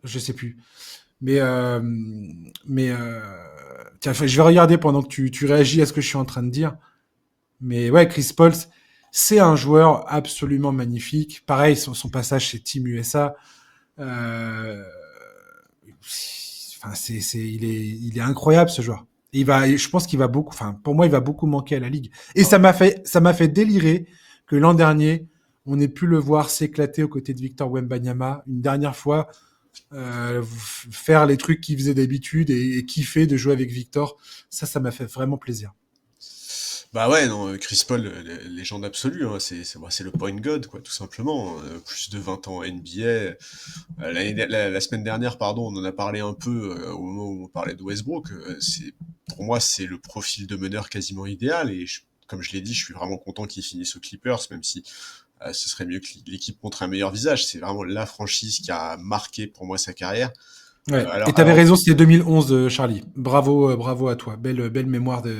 je sais plus. Mais, euh, mais tiens, je vais regarder pendant que tu réagis à ce que je suis en train de dire. Mais ouais, Chris Paul, c'est un joueur absolument magnifique. Pareil, son passage chez Team USA, euh, enfin, il est incroyable ce joueur. Je pense qu'il va beaucoup, enfin, pour moi, il va beaucoup manquer à la ligue. Et Ah, ça m'a fait délirer que l'an dernier, on ait pu le voir s'éclater aux côtés de Victor Wembanyama une dernière fois, faire les trucs qu'il faisait d'habitude et kiffer de jouer avec Victor. Ça m'a fait vraiment plaisir. bah ouais, non, Chris Paul, légende absolue, hein, c'est le point god, quoi, tout simplement. Plus de 20 ans en NBA. La semaine dernière, pardon, on en a parlé un peu au moment où on parlait de Westbrook. Pour moi, c'est le profil de meneur quasiment idéal. Et comme je l'ai dit, je suis vraiment content qu'il finisse aux Clippers, même si ce serait mieux que l'équipe montre un meilleur visage. C'est vraiment la franchise qui a marqué pour moi sa carrière. Ouais. Et t'avais Alors, raison, c'était 2011, Charlie. Bravo, bravo à toi. Belle mémoire de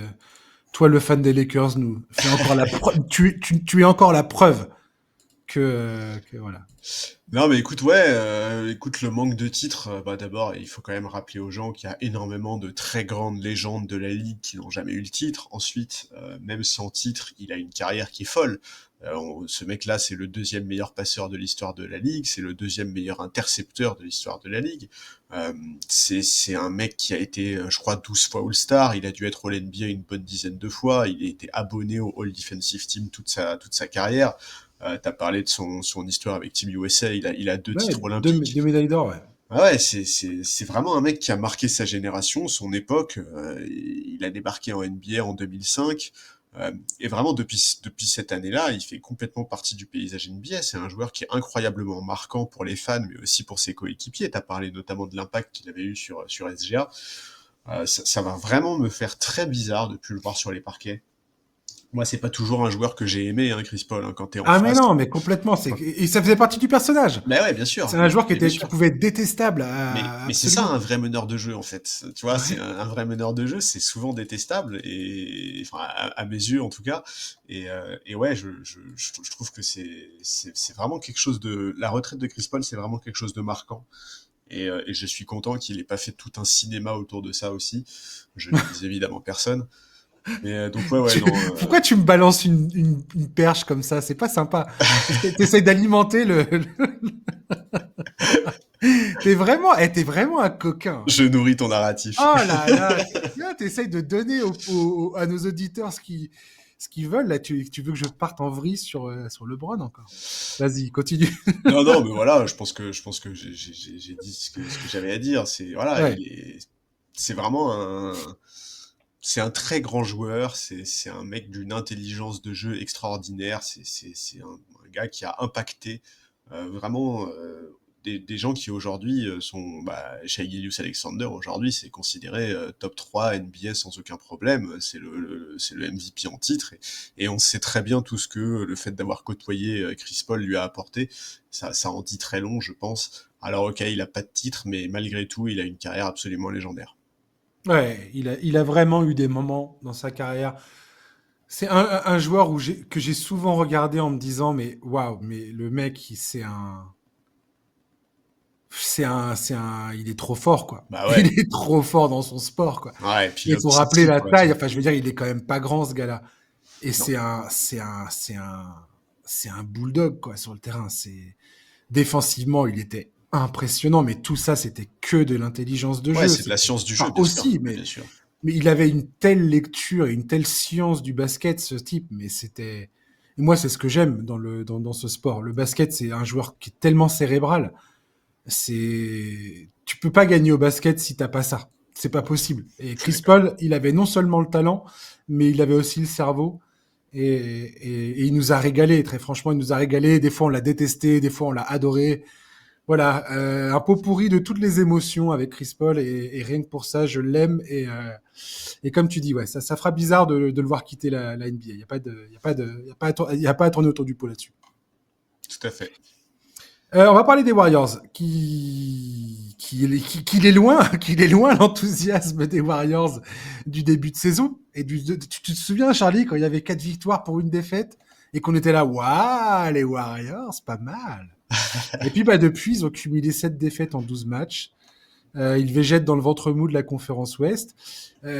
toi, le fan des Lakers. Nous fait encore tu es encore la preuve que voilà. non, mais écoute, ouais, écoute, le manque de titres, bah d'abord, il faut quand même rappeler aux gens qu'il y a énormément de très grandes légendes de la ligue qui n'ont jamais eu le titre. Ensuite, même sans titre, il a une carrière qui est folle. Ce mec-là, c'est le deuxième meilleur passeur de l'histoire de la ligue, c'est le deuxième meilleur intercepteur de l'histoire de la ligue. Euh, c'est un mec qui a été, je crois, 12 fois All-Star, il a dû être All-NBA une bonne dizaine de fois, il a été abonné au All-Defensive Team toute sa carrière. T'as parlé de son histoire avec Team USA, il a 2 titres Ouais, deux olympiques. médailles d'or, ouais. Ah ouais, c'est vraiment un mec qui a marqué sa génération, son époque. Il a débarqué en NBA en 2005. Et vraiment, depuis cette année-là, il fait complètement partie du paysage NBA. C'est un joueur qui est incroyablement marquant pour les fans, mais aussi pour ses coéquipiers. Tu as parlé notamment de l'impact qu'il avait eu sur SGA. Ça va vraiment me faire très bizarre de plus le voir sur les parquets. Moi, c'est pas toujours un joueur que j'ai aimé, hein, Chris Paul, hein, quand t'es en Ah mais face. non, mais complètement. Et ça faisait partie du personnage. Mais ouais, bien C'est sûr, un joueur mais bien qui sûr. pouvait être détestable Mais c'est ça absolument. un vrai meneur de jeu en fait. Tu vois, c'est Ouais. un vrai meneur de jeu, c'est souvent détestable et enfin à mes yeux en tout cas. Et ouais, je trouve que c'est vraiment quelque chose de la retraite de Chris Paul, c'est vraiment quelque chose de marquant. Et je suis content qu'il ait pas fait tout un cinéma autour de ça aussi. Je ne vise évidemment personne. Mais donc ouais Tu- non. Pourquoi tu me balances une perche comme ça? C'est pas sympa. T'essayes d'alimenter t'es vraiment un coquin. Je nourris ton narratif. Oh là là, là t'essayes de donner à nos auditeurs ce qu'ils veulent. Là, tu veux que je parte en vrille sur LeBron encore. Vas-y, continue. Non, non, mais voilà, je pense que j'ai dit ce que j'avais à dire. C'est voilà, Ouais, c'est vraiment c'est un très grand joueur. C'est un mec d'une intelligence de jeu extraordinaire. C'est un gars qui a impacté vraiment des gens qui aujourd'hui sont Shai Gilgeous-Alexander aujourd'hui c'est considéré top 3 NBA sans aucun problème. C'est le MVP en titre et on sait très bien tout ce que le fait d'avoir côtoyé Chris Paul lui a apporté. Ça en dit très long, je pense. Alors ok, il a pas de titre, mais malgré tout, il a une carrière absolument légendaire. ouais, il a vraiment eu des moments dans sa carrière. C'est un joueur que j'ai souvent regardé en me disant, mais waouh, mais le mec, il est trop fort, quoi. Bah Il ouais, est trop fort dans son sport, quoi. ouais, et puis Il le faut rappeler psychique, la quoi. taille. Enfin, je veux dire, il est quand même pas grand, ce gars-là. Et Non. c'est un bulldog, quoi, sur le terrain. Défensivement, il était impressionnant, mais tout ça, c'était que de l'intelligence de Ouais, jeu. c'est de la science du jeu, Enfin, bien sûr, aussi, bien sûr. mais il avait une telle lecture et une telle science du basket, ce type, mais c'était. Et moi, c'est ce que j'aime dans ce sport. Le basket, c'est un joueur qui est tellement cérébral. Tu peux pas gagner au basket si t'as pas ça. C'est pas possible. Et Je suis Chris d'accord. Paul, il avait non seulement le talent, mais il avait aussi le cerveau. Et il nous a régalé. Très franchement, il nous a régalé. Des fois, on l'a détesté, des fois, on l'a adoré. Voilà, un pot pourri de toutes les émotions avec Chris Paul. Et rien que pour ça, je l'aime. Et comme tu dis, ouais, ça fera bizarre de le voir quitter la NBA. Il n'y a pas de, il y a pas de, il y a pas il y a pas à tourner autour du pot là-dessus. Tout à fait. On va parler des Warriors, qu'il est loin, qu'il est loin l'enthousiasme des Warriors du début de saison. Tu te souviens, Charlie, quand il y avait 4 victoires pour une défaite et qu'on était là, waouh, les Warriors, pas mal. Et puis, depuis, ils ont cumulé 7 défaites en 12 matchs. Ils végètent dans le ventre mou de la conférence Ouest.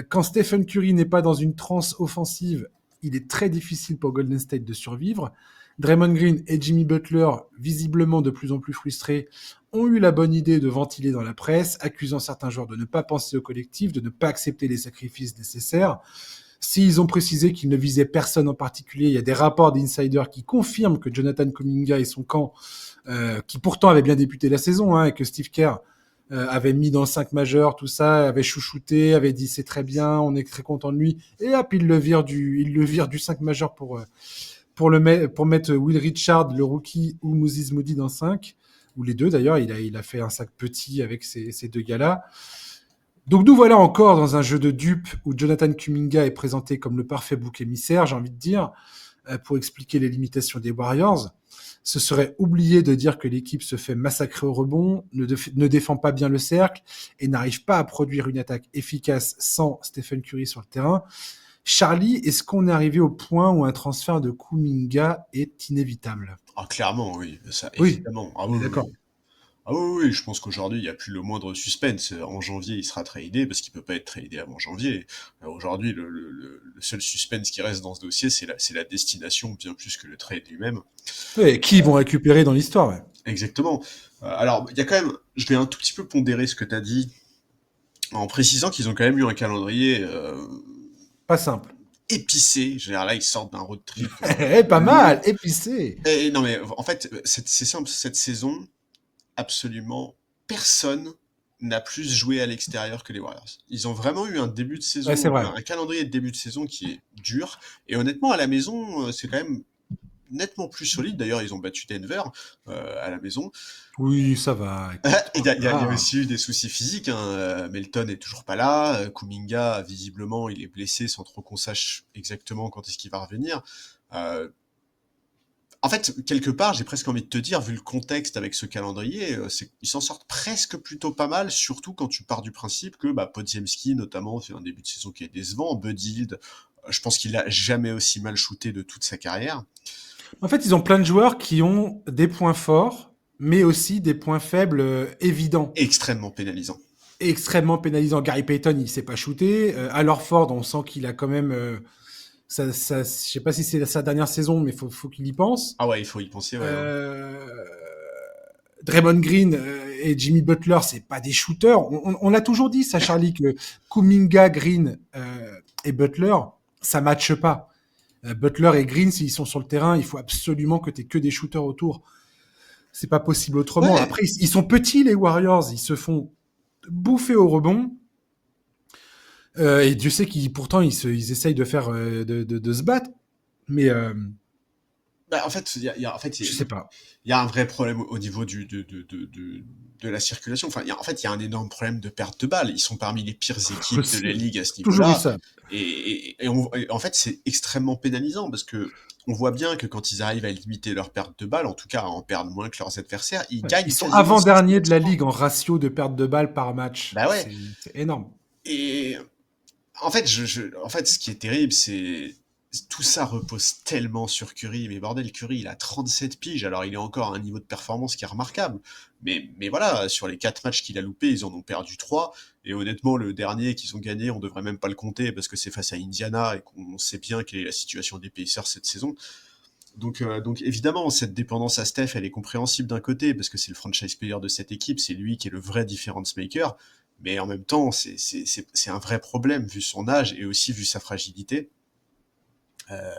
Quand Stephen Curry n'est pas dans une transe offensive, il est très difficile pour Golden State de survivre. Draymond Green et Jimmy Butler, visiblement de plus en plus frustrés, ont eu la bonne idée de ventiler dans la presse, accusant certains joueurs de ne pas penser au collectif, de ne pas accepter les sacrifices nécessaires. S'ils ont précisé qu'ils ne visaient personne en particulier, il y a des rapports d'insiders qui confirment que Jonathan Kuminga et son camp, qui pourtant avaient bien débuté la saison, hein, et que Steve Kerr avait mis dans le 5 majeur, tout ça, avait chouchouté, avait dit c'est très bien, on est très content de lui, et hop, il le vire du 5 majeur pour mettre Will Richard, le rookie, ou Moses Moody dans 5, ou les deux d'ailleurs, il a fait un sac petit avec ces deux gars-là. Donc nous voilà encore dans un jeu de dupes où Jonathan Kuminga est présenté comme le parfait bouc émissaire, j'ai envie de dire, pour expliquer les limitations des Warriors. Ce serait oublier de dire que l'équipe se fait massacrer au rebond, ne défend pas bien le cercle et n'arrive pas à produire une attaque efficace sans Stephen Curry sur le terrain. Charlie, est-ce qu'on est arrivé au point où un transfert de Kuminga est inévitable? Ah, clairement, oui, ça, Oui, évidemment. Ah on oui, est oui, d'accord. oui. Ah oui, oui, je pense qu'aujourd'hui, il n'y a plus le moindre suspense. En janvier, il sera tradé parce qu'il peut pas être tradé avant janvier. Aujourd'hui, le seul suspense qui reste dans ce dossier, c'est la destination, bien plus que le trade lui-même. Et qui vont récupérer dans l'histoire, ouais. Exactement. Alors, il y a quand même, je vais un tout petit peu pondérer ce que tu as dit, en précisant qu'ils ont quand même eu un calendrier Pas simple. épicé. Je veux dire, là, ils sortent d'un road trip Pas long. mal, épicé. Et non, mais en fait, c'est simple, cette saison, absolument personne n'a plus joué à l'extérieur que les Warriors. Ils ont vraiment eu un début de Ouais, c'est saison, vrai. un calendrier de début de saison qui est dur. Et honnêtement, à la maison, c'est quand même nettement plus solide. D'ailleurs, ils ont battu Denver à la maison. Oui, ça va. Écoute, Et oh là il y a là. aussi eu des soucis physiques, hein. Melton est toujours pas là. Kuminga, visiblement, il est blessé sans trop qu'on sache exactement quand est-ce qu'il va revenir. Euh, En fait, quelque part, j'ai presque envie de te dire, vu le contexte avec ce calendrier, ils s'en sortent presque plutôt pas mal, surtout quand tu pars du principe que Podziemski, notamment, fait un début de saison qui est décevant. Bud Hield, je pense qu'il a jamais aussi mal shooté de toute sa carrière. En fait, ils ont plein de joueurs qui ont des points forts, mais aussi des points faibles évidents. Extrêmement pénalisant. Et extrêmement pénalisants. Gary Payton, il s'est pas shooté. Al Horford, on sent qu'il a quand même. Je sais pas si c'est sa dernière saison, mais faut qu'il y pense. Ah ouais, il faut y penser, ouais, hein. Euh, Draymond Green et Jimmy Butler, c'est pas des shooters. On l'a toujours dit, ça, Charlie, que Kuminga, Green et Butler, ça matche pas. Butler et Green, s'ils sont sur le terrain, il faut absolument que tu aies que des shooters autour. C'est pas possible autrement. Ouais, Après, ils sont petits, les Warriors. Ils se font bouffer au rebond. Et Dieu sait qu'ils, pourtant, ils essayent de faire, de se battre. Mais en fait, en fait, je sais pas. il y a un vrai problème au niveau de la circulation. Enfin, en fait, il y a un énorme problème de perte de balles. Ils sont parmi les pires équipes de la ligue à ce Toujours eu niveau-là. ça. Et en fait, c'est extrêmement pénalisant parce que on voit bien que quand ils arrivent à limiter leur perte de balles, en tout cas à en perdre moins que leurs adversaires, ils Ouais. Ils gagnent sont quasiment avant-derniers de la systématiquement. ligue en ratio de perte de balles par match. Bah ouais. C'est énorme. Et en fait, en fait, ce qui est terrible, c'est tout ça repose tellement sur Curry. Mais bordel, Curry, il a 37 piges, alors il est encore à un niveau de performance qui est remarquable. Mais voilà, sur les 4 matchs qu'il a loupés, ils en ont perdu 3. Et honnêtement, le dernier qu'ils ont gagné, on devrait même pas le compter parce que c'est face à Indiana et qu'on sait bien quelle est la situation des Pacers cette saison. Donc évidemment, cette dépendance à Steph, elle est compréhensible d'un côté, parce que c'est le franchise player de cette équipe, c'est lui qui est le vrai difference maker, mais en même temps, c'est un vrai problème, vu son âge et aussi vu sa fragilité. Euh,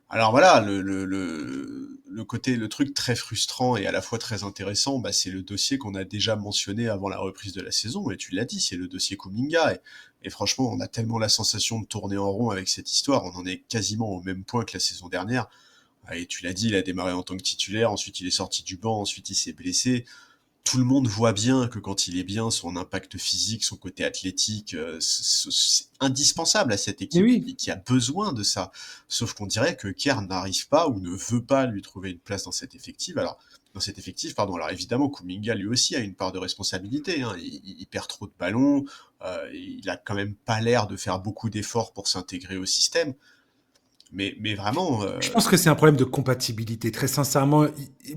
alors voilà, le côté, le truc très frustrant et à la fois très intéressant, c'est le dossier qu'on a déjà mentionné avant la reprise de la saison, et tu l'as dit, c'est le dossier Kuminga, et franchement, on a tellement la sensation de tourner en rond avec cette histoire, on en est quasiment au même point que la saison dernière. Et tu l'as dit, il a démarré en tant que titulaire, ensuite il est sorti du banc, ensuite il s'est blessé. Tout le monde voit bien que quand il est bien, son impact physique, son côté athlétique, c'est indispensable à cette Mais équipe oui, qui a besoin de ça. Sauf qu'on dirait que Kerr n'arrive pas ou ne veut pas lui trouver une place dans cet effectif. Pardon. Alors évidemment, Kuminga lui aussi a une part de responsabilité, hein. Il perd trop de ballons, il a quand même pas l'air de faire beaucoup d'efforts pour s'intégrer au système. Mais vraiment, je pense que c'est un problème de compatibilité. Très sincèrement,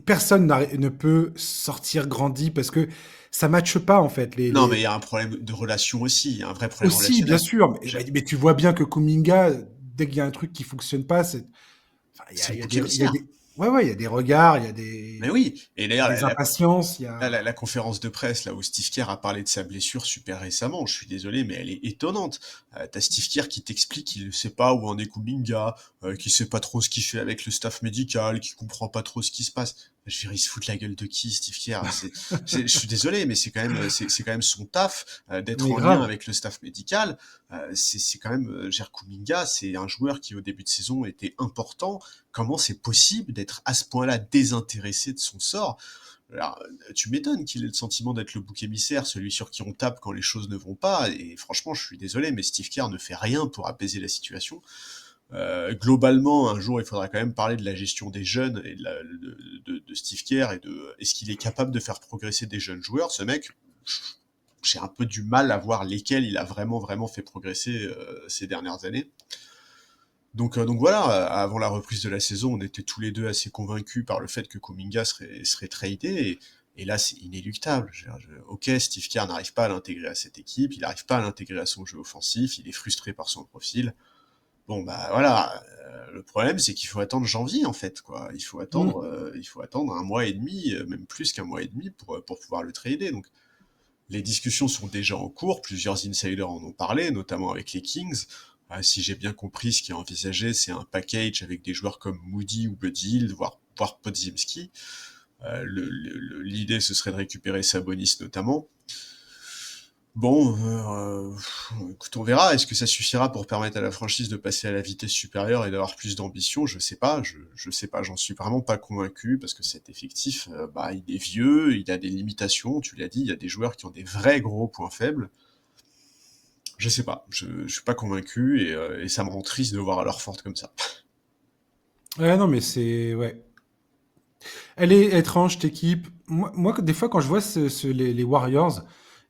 personne ne peut sortir grandi parce que ça matche pas en fait. non, mais il y a un problème de relation aussi, il y a un vrai problème Aussi, bien relationnel. sûr, J'ai- mais tu vois bien que Kuminga, dès qu'il y a un truc qui fonctionne pas, enfin, C'est le il y a bouc il y a émissaire. ouais, ouais, il y a des regards, Mais oui. Et il y a d'ailleurs, des impatiences, il y a. la conférence de presse là où Steve Kerr a parlé de sa blessure super récemment, je suis désolé, mais elle est étonnante. T'as Steve Kerr qui t'explique qu'il ne sait pas où en est Kuminga, qui sait pas trop ce qu'il fait avec le staff médical, qui comprend pas trop ce qui se passe. Je veux dire, il se fout de la gueule de qui, Steve Kerr? Je suis désolé, mais c'est quand même son taf d'être Mais en lien grave. avec le staff médical. C'est quand même, Jer Kuminga, c'est un joueur qui au début de saison était important. Comment c'est possible d'être à ce point-là désintéressé de son sort? Alors, tu m'étonnes qu'il ait le sentiment d'être le bouc émissaire, celui sur qui on tape quand les choses ne vont pas, et franchement, je suis désolé, mais Steve Kerr ne fait rien pour apaiser la situation. Globalement, un jour, il faudra quand même parler de la gestion des jeunes et de Steve Kerr et de est-ce qu'il est capable de faire progresser des jeunes joueurs. Ce mec, j'ai un peu du mal à voir lesquels il a vraiment vraiment fait progresser ces dernières années. Donc voilà, avant la reprise de la saison, on était tous les deux assez convaincus par le fait que Kuminga serait tradé, et là c'est inéluctable. Ok, Steve Kerr n'arrive pas à l'intégrer à cette équipe, il n'arrive pas à l'intégrer à son jeu offensif, il est frustré par son profil. Bon bah voilà, le problème c'est qu'il faut attendre janvier en fait, quoi. Mm. Il faut attendre un mois et demi, même plus qu'un mois et demi pour pouvoir le trader. Donc les discussions sont déjà en cours, plusieurs insiders en ont parlé, notamment avec les Kings. Si j'ai bien compris, ce qui est envisagé, c'est un package avec des joueurs comme Moody ou Buddy Hield, voire Podziemski. L'idée, ce serait de récupérer Sabonis notamment. Bon, écoute, on verra. Est-ce que ça suffira pour permettre à la franchise de passer à la vitesse supérieure et d'avoir plus d'ambition? Je sais pas, je sais pas, j'en suis vraiment pas convaincu parce que cet effectif, bah, il est vieux, il a des limitations, tu l'as dit, il y a des joueurs qui ont des vrais gros points faibles. Je sais pas, je suis pas convaincu et ça me rend triste de voir alors forte comme ça. Ouais, non, mais ouais. Elle est étrange, cette équipe. Moi, des fois, quand je vois les Warriors,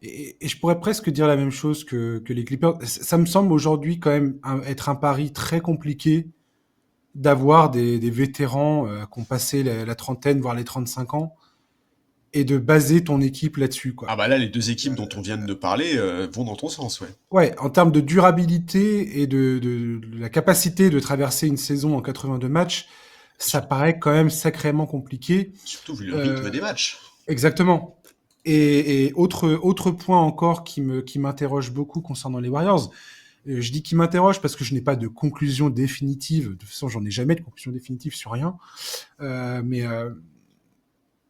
et je pourrais presque dire la même chose que les Clippers, ça me semble aujourd'hui quand même être un pari très compliqué d'avoir des vétérans qui ont passé la trentaine, voire les 35 ans, et de baser ton équipe là-dessus, Ah quoi. bah là, les deux équipes dont on vient de parler vont dans ton sens, ouais. Ouais, en termes de durabilité et de la capacité de traverser une saison en 82 matchs, ça Sur- paraît quand même sacrément compliqué. Surtout vu le rythme Euh, des matchs. Exactement. Et autre point encore qui m'interroge beaucoup concernant les Warriors. Je dis qu'il m'interroge parce que je n'ai pas de conclusion définitive. De toute façon, j'en ai jamais de conclusion définitive sur rien. Euh, mais, euh,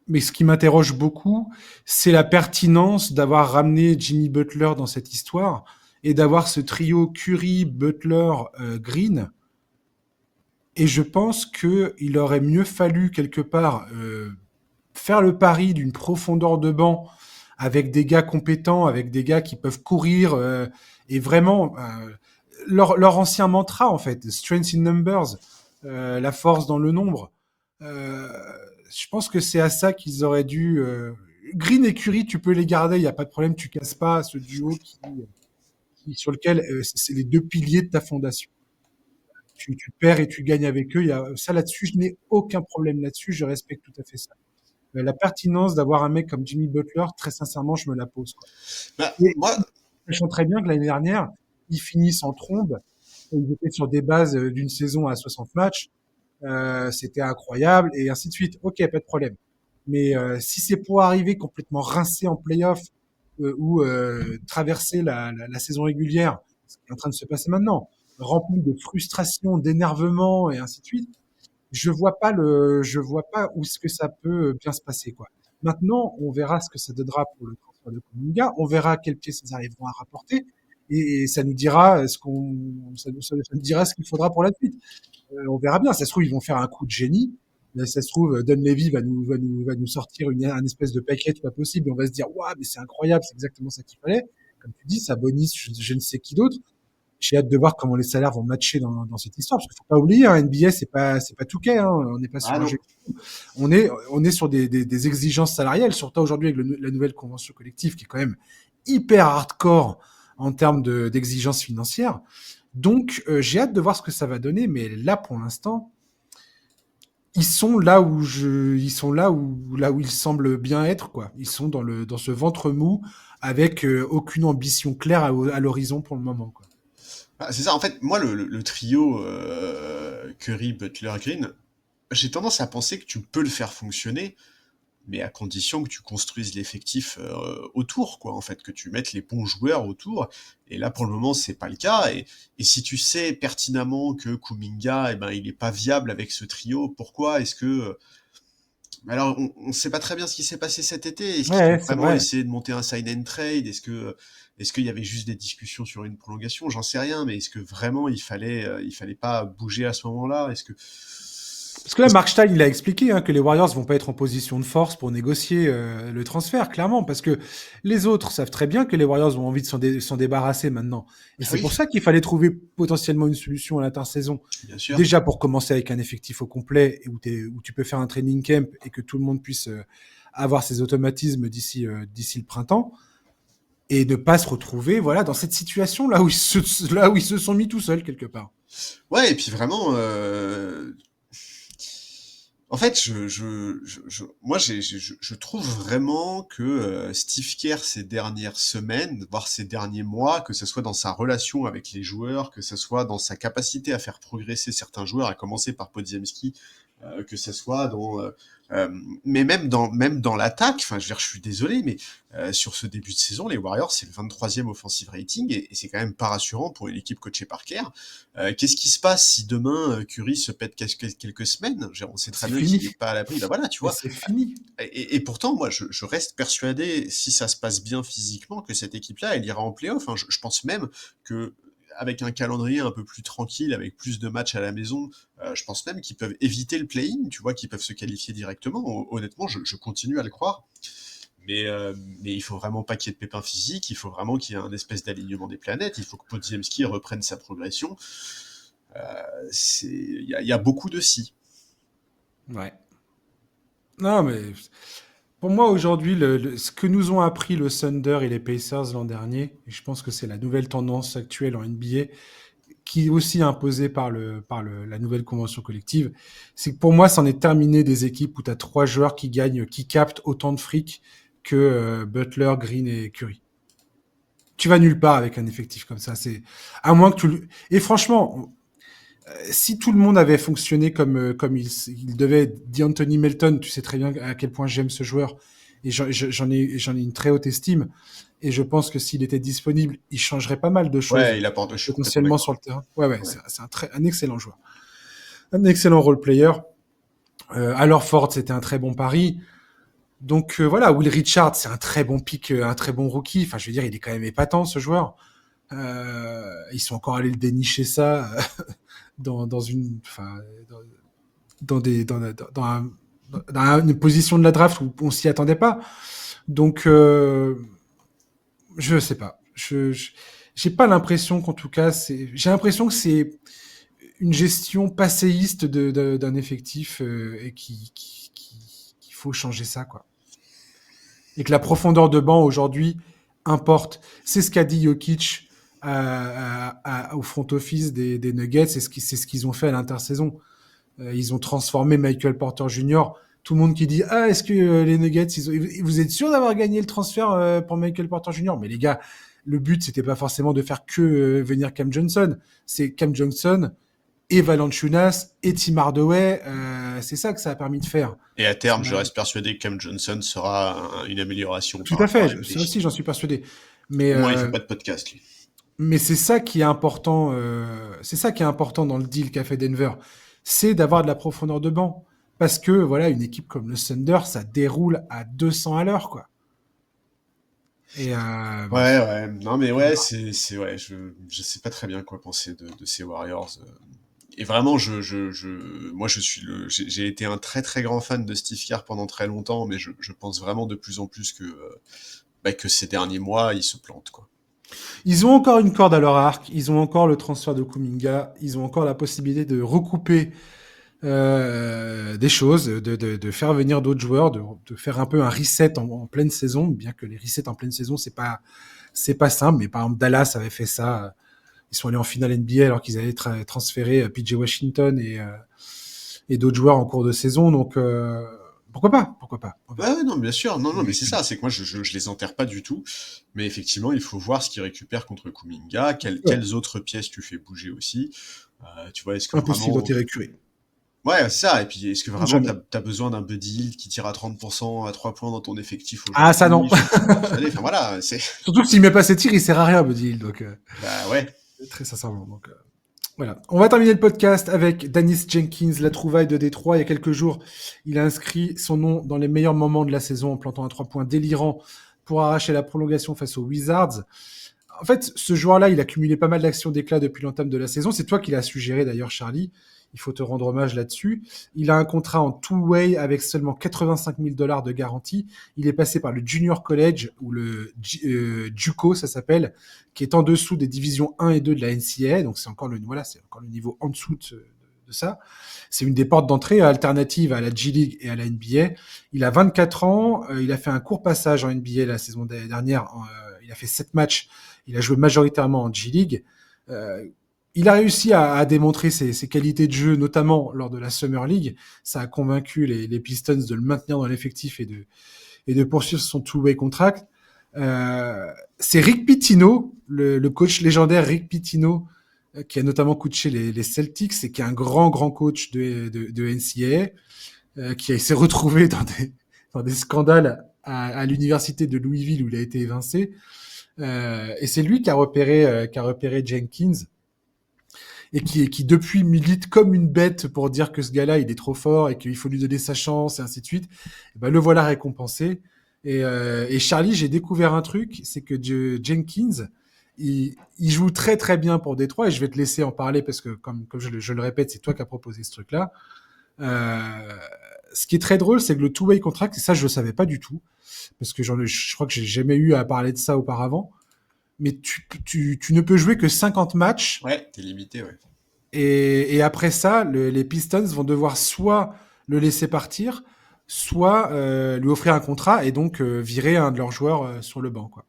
mais ce qui m'interroge beaucoup, c'est la pertinence d'avoir ramené Jimmy Butler dans cette histoire et d'avoir ce trio Curry, Butler, Green. Et je pense qu'il aurait mieux fallu quelque part faire le pari d'une profondeur de banc avec des gars compétents, avec des gars qui peuvent courir et vraiment leur ancien mantra en fait, strength in numbers, la force dans le nombre. Euh, je pense que c'est à ça qu'ils auraient dû. Green et Curry, tu peux les garder, il n'y a pas de problème, tu casses pas ce duo sur lequel c'est les deux piliers de ta fondation. Tu perds et tu gagnes avec eux. Ça là-dessus, je n'ai aucun problème là-dessus, je respecte tout à fait ça. La pertinence d'avoir un mec comme Jimmy Butler, très sincèrement, je me la pose, quoi. Bah, Et moi, sachant très bien que l'année dernière, ils finissent en trombe. Ils étaient sur des bases d'une saison à 60 matchs. C'était incroyable et ainsi de suite. Ok, pas de problème. Mais si c'est pour arriver complètement rincé en playoff ou traverser la saison régulière, ce qui est en train de se passer maintenant, rempli de frustration, d'énervement et ainsi de suite, je vois pas où est-ce que ça peut bien se passer, quoi. Maintenant, on verra ce que ça donnera pour le transfert de Kuminga, on verra quelles pièces ils arriveront à rapporter, et ça nous dira ça nous dira ce qu'il faudra pour la suite. On verra bien. Ça se trouve, ils vont faire un coup de génie. Ça se trouve, Don Levy va nous sortir un espèce de package pas possible. Et on va se dire, waouh, mais c'est incroyable, c'est exactement ça qu'il fallait. Comme tu dis, ça bonise je ne sais qui d'autre. J'ai hâte de voir comment les salaires vont matcher dans cette histoire, parce qu'il faut pas oublier, hein, NBA c'est pas tout hein, on n'est pas ah sur un non. jeu. On est sur des exigences salariales, surtout aujourd'hui avec la nouvelle convention collective qui est quand même hyper hardcore en termes d'exigences financières. Donc j'ai hâte de voir ce que ça va donner, mais là pour l'instant, ils sont là où ils semblent bien être, quoi. Ils sont dans ce ventre mou avec aucune ambition claire à l'horizon pour le moment, quoi. Ah, c'est ça, en fait, moi, le trio Curry, Butler, Green, j'ai tendance à penser que tu peux le faire fonctionner, mais à condition que tu construises l'effectif autour, quoi, en fait, que tu mettes les bons joueurs autour. Et là, pour le moment, c'est pas le cas. Et si tu sais pertinemment que Kuminga, eh ben, il est pas viable avec ce trio, pourquoi est-ce que alors, on sait pas très bien ce qui s'est passé cet été. Est-ce qu'ils Ouais, ont c'est vraiment vrai. essayé de monter un sign and trade? Est-ce qu'il y avait juste des discussions sur une prolongation? J'en sais rien, mais est-ce que vraiment il fallait pas bouger à ce moment-là? Parce que là, Mark Stein, il a expliqué hein, que les Warriors vont pas être en position de force pour négocier le transfert, clairement, parce que les autres savent très bien que les Warriors ont envie de s'en débarrasser maintenant. Et Ah c'est pour oui, ça qu'il fallait trouver potentiellement une solution à l'intersaison. bien sûr. Déjà pour commencer avec un effectif au complet et où tu peux faire un training camp et que tout le monde puisse avoir ses automatismes d'ici le printemps et ne pas se retrouver voilà dans cette situation là où ils se sont mis tout seuls quelque part. Ouais, et puis vraiment, en fait, moi, je trouve vraiment que Steve Kerr ces dernières semaines, voire ces derniers mois, que ce soit dans sa relation avec les joueurs, que ce soit dans sa capacité à faire progresser certains joueurs, à commencer par Podziemski, que ça soit mais même dans l'attaque, enfin, je veux dire, je suis désolé, mais sur ce début de saison, les Warriors, c'est le 23e offensive rating, et c'est quand même pas rassurant pour une équipe coachée par Kerr. Qu'est-ce qui se passe si demain Curry se pète quelques semaines? On sait très C'est bien qu'il fini. est pas à l'abri. Ben voilà, tu Mais vois. c'est fini. Et pourtant, moi, je reste persuadé, si ça se passe bien physiquement, que cette équipe-là, elle ira en play-off. Enfin, je pense même que avec un calendrier un peu plus tranquille, avec plus de matchs à la maison, je pense même qu'ils peuvent éviter le play-in, tu vois, qu'ils peuvent se qualifier directement. Honnêtement, je continue à le croire. Mais il faut vraiment pas qu'il y ait de pépins physiques, il faut vraiment qu'il y ait un espèce d'alignement des planètes, il faut que Podziemski reprenne sa progression. Il y a beaucoup de si. Ouais. Non, mais pour moi, aujourd'hui, ce que nous ont appris le Thunder et les Pacers l'an dernier, et je pense que c'est la nouvelle tendance actuelle en NBA, qui est aussi imposée la nouvelle convention collective, c'est que pour moi, c'en est terminé des équipes où tu as 3 joueurs qui gagnent, qui captent autant de fric que Butler, Green et Curry. Tu vas nulle part avec un effectif comme ça. C'est à moins que Et franchement, si tout le monde avait fonctionné comme il devait, d'Anthony Melton, tu sais très bien à quel point j'aime ce joueur et j'en ai une très haute estime. Et je pense que s'il était disponible, il changerait pas mal de Ouais, choses il apporte, je suis complètement potentiellement d'accord. sur le terrain. Ouais, ouais, Ouais. c'est un excellent joueur, un excellent role player. Alors Ford, c'était un très bon pari. Donc voilà, Will Richard, c'est un très bon pick, un très bon rookie. Enfin, je veux dire, il est quand même épatant ce joueur. Ils sont encore allés le dénicher ça dans une, enfin, dans des, dans une position de la draft où on s'y attendait pas. Donc, je sais pas. J'ai pas l'impression qu'en tout cas, j'ai l'impression que c'est une gestion passéiste d'un effectif et qu'il faut changer ça, quoi. Et que la profondeur de banc aujourd'hui importe. C'est ce qu'a dit Jokic au front office des Nuggets, c'est ce qu'ils ont fait à l'intersaison. Ils ont transformé Michael Porter Jr. Tout le monde qui dit ah, est-ce que les Nuggets, vous êtes sûr d'avoir gagné le transfert pour Michael Porter Jr. Mais les gars, le but c'était pas forcément de faire que venir Cam Johnson, c'est Cam Johnson et Valanciunas et Tim Hardaway, c'est ça que ça a permis de faire. Et à terme, je reste persuadé que Cam Johnson sera une amélioration Tout par à rapport à fait, ça MPJ. aussi j'en suis persuadé. Mais Au moins, il fait pas de podcast, lui. Mais c'est ça qui est important. C'est ça qui est important dans le deal qu'a fait Denver, c'est d'avoir de la profondeur de banc, parce que voilà, une équipe comme le Thunder, ça déroule à 200 à l'heure, quoi. Et Ouais, ouais. Non, mais ouais, ouais, je sais pas très bien quoi penser de ces Warriors. Et vraiment, moi, j'ai été un très très grand fan de Steve Kerr pendant très longtemps, mais je pense vraiment de plus en plus que ces derniers mois, il se plante, quoi. ils ont encore une corde à leur arc, ils ont encore le transfert de Kuminga, ils ont encore la possibilité de recouper des choses, de faire venir d'autres joueurs, de faire un peu un reset en pleine saison, bien que les resets en pleine saison, c'est pas simple, mais par exemple Dallas avait fait ça. Ils sont allés en finale NBA alors qu'ils avaient transféré PJ Washington et d'autres joueurs en cours de saison. Donc pourquoi pas, pourquoi pas. On Ouais, verra. ouais, non, bien sûr. Non, non, mais Mais, c'est ça. C'est que moi, je les enterre pas du tout. Mais effectivement, il faut voir ce qu'ils récupèrent contre Kuminga. ouais, Quelles autres pièces tu fais bouger aussi. Tu vois, est-ce que impossible d'en vraiment. tirer curé. Ouais, c'est ça. Et puis, est-ce que vraiment Jamais. t'as besoin d'un Buddy Hield qui tire à 30% à 3 points dans ton effectif Ah ça non. aujourd'hui? Je suis pas persuadé. Enfin, voilà, c'est. Surtout que s'il met pas ses tirs, il sert à rien, me dit-il. Donc Bah ouais. très sincèrement. Donc voilà. On va terminer le podcast avec Dennis Jenkins, la trouvaille de Détroit. Il y a quelques jours, il a inscrit son nom dans les meilleurs moments de la saison en plantant un 3 points délirant pour arracher la prolongation face aux Wizards. En fait, ce joueur-là, il a cumulé pas mal d'actions d'éclat depuis l'entame de la saison. C'est toi qui l'as suggéré d'ailleurs, Charlie. Il faut te rendre hommage là-dessus. Il a un contrat en two-way avec seulement 85 000 $ de garantie. Il est passé par le Junior College, ou le JUCO, ça s'appelle, qui est en dessous des divisions 1 et 2 de la NCAA. Donc c'est encore c'est encore le niveau en dessous de ça. C'est une des portes d'entrée alternatives à la G-League et à la NBA. Il a 24 ans. Il a fait un court passage en NBA la saison dernière. Il a fait 7 matchs. Il a joué majoritairement en G-League. Il a réussi à démontrer ses qualités de jeu, notamment lors de la Summer League. Ça a convaincu les Pistons de le maintenir dans l'effectif et de poursuivre son two-way contract. C'est Rick Pitino, le coach légendaire Rick Pitino, qui a notamment coaché les Celtics et qui est un grand coach de NCAA, qui s'est retrouvé dans des scandales à l'université de Louisville où il a été évincé. Et c'est lui qui a repéré Jenkins et qui depuis milite comme une bête pour dire que ce gars-là il est trop fort et qu'il faut lui donner sa chance et ainsi de suite. Et ben le voilà récompensé. Et Charlie, j'ai découvert un truc, c'est que Jenkins, il joue très très bien pour Détroit et je vais te laisser en parler parce que comme je le répète, c'est toi qui as proposé ce truc-là. Euh, Ce qui est très drôle, c'est que le two-way contract, et ça je le savais pas du tout, parce que je crois que j'ai jamais eu à parler de ça auparavant, mais tu ne peux jouer que 50 matchs Ouais, t'es limité, ouais. et après ça, les Pistons vont devoir soit le laisser partir, soit lui offrir un contrat et donc virer un de leurs joueurs sur le banc, quoi.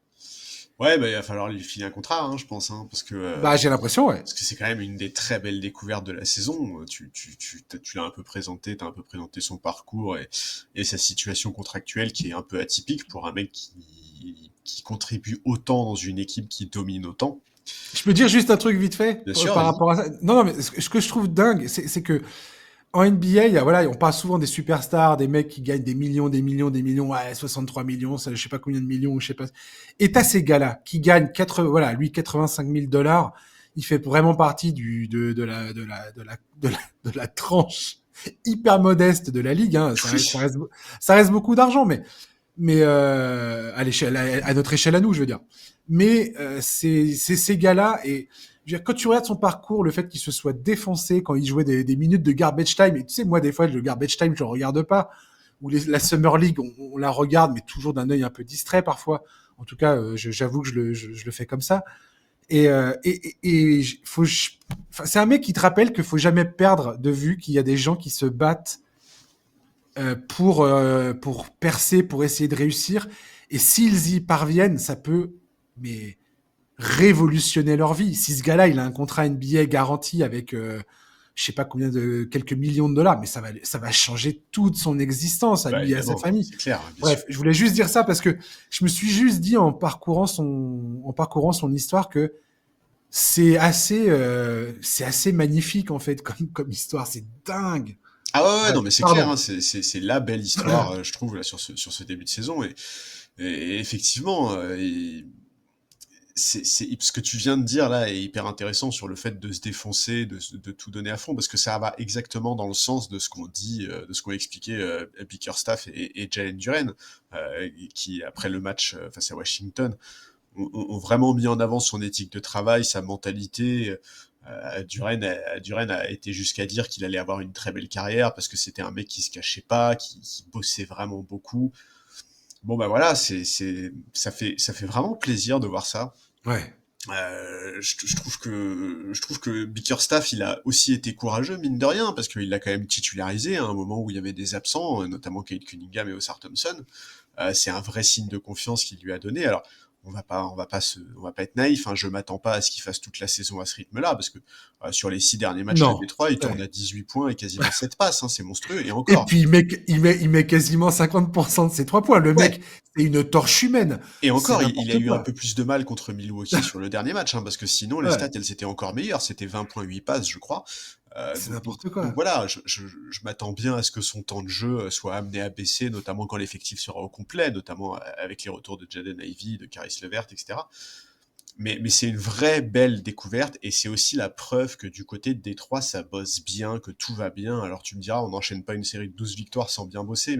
Ouais, bah, il va falloir lui filer un contrat, hein, je pense, hein, Bah, j'ai l'impression, ouais. parce que c'est quand même une des très belles découvertes de la saison. Tu l'as un peu présenté, t'as un peu présenté son parcours et sa situation contractuelle qui est un peu atypique pour un mec qui contribue autant dans une équipe qui domine autant. Je peux dire juste un truc vite fait Bien sûr, par vas-y. rapport à ça. Non, non, mais ce que je trouve dingue, c'est que en NBA, voilà, on parle souvent des superstars, des mecs qui gagnent des millions, ouais, 63 millions, ça, je sais pas combien de millions, je sais pas. Et t'as ces gars-là qui gagnent voilà, lui 85 000 dollars. Il fait vraiment partie de la tranche hyper modeste de la ligue. Hein. Ça reste beaucoup d'argent, mais à l'échelle, à notre échelle à nous, je veux dire. Mais c'est ces gars-là et je veux dire, quand tu regardes son parcours, le fait qu'il se soit défoncé quand il jouait des minutes de garbage time, et tu sais, moi, des fois, le garbage time, je le regarde pas, ou la Summer League, on la regarde, mais toujours d'un œil un peu distrait parfois. En tout cas, j'avoue que je le fais comme ça. Enfin, c'est un mec qui te rappelle qu'il faut jamais perdre de vue qu'il y a des gens qui se battent pour percer, pour essayer de réussir. Et s'ils y parviennent, ça peut mais révolutionner leur vie. Si ce gars-là, il a un contrat NBA garanti avec je sais pas combien de quelques millions de dollars, mais ça va changer toute son existence à Bah, lui et à sa évidemment, famille. c'est clair, bien sûr. Bref, je voulais juste dire ça parce que je me suis juste dit en parcourant son histoire que c'est assez magnifique en fait comme histoire. C'est dingue. Ah ouais, ouais, Bref, non, mais c'est clair, pardon. hein, c'est la belle histoire, je trouve, là, sur ce début de saison. Et effectivement, ce que tu viens de dire là est hyper intéressant sur le fait de se défoncer, de tout donner à fond, parce que ça va exactement dans le sens de ce qu'on dit, de ce qu'ont expliqué Bickerstaff et Jalen Duren, qui après le match face à Washington ont vraiment mis en avant son éthique de travail, sa mentalité. Duren a été jusqu'à dire qu'il allait avoir une très belle carrière parce que c'était un mec qui se cachait pas, qui bossait vraiment beaucoup. Bon bah voilà, ça fait vraiment plaisir de voir ça. Ouais. Je trouve que Bickerstaff, il a aussi été courageux, mine de rien, parce qu'il l'a quand même titularisé à un moment où il y avait des absents, notamment Kate Cunningham et Osar Thompson. C'est un vrai signe de confiance qu'il lui a donné. Alors, on va pas être naïf, hein, je m'attends pas à ce qu'il fasse toute la saison à ce rythme-là, parce que sur les 6 derniers matchs à Non. Détroit, il tourne Ouais. à 18 points et quasiment 7 passes, hein, c'est monstrueux, et Et encore. puis il met quasiment 50% de ses 3 points. Le Ouais, mec, c'est une torche humaine. et C'est encore, il a n'importe eu un quoi. peu plus de mal contre Milwaukee sur le dernier match, hein, parce que sinon, les stats, Ouais, elles étaient encore meilleures. C'était 20,8 passes, je crois. c'est n'importe Donc quoi. voilà, je m'attends bien à ce que son temps de jeu soit amené à baisser, notamment quand l'effectif sera au complet, notamment avec les retours de Jaden Ivey, de Caris LeVert, etc. Mais c'est une vraie belle découverte et c'est aussi la preuve que du côté de Détroit, ça bosse bien, que tout va bien. Alors tu me diras, on n'enchaîne pas une série de 12 victoires sans bien bosser,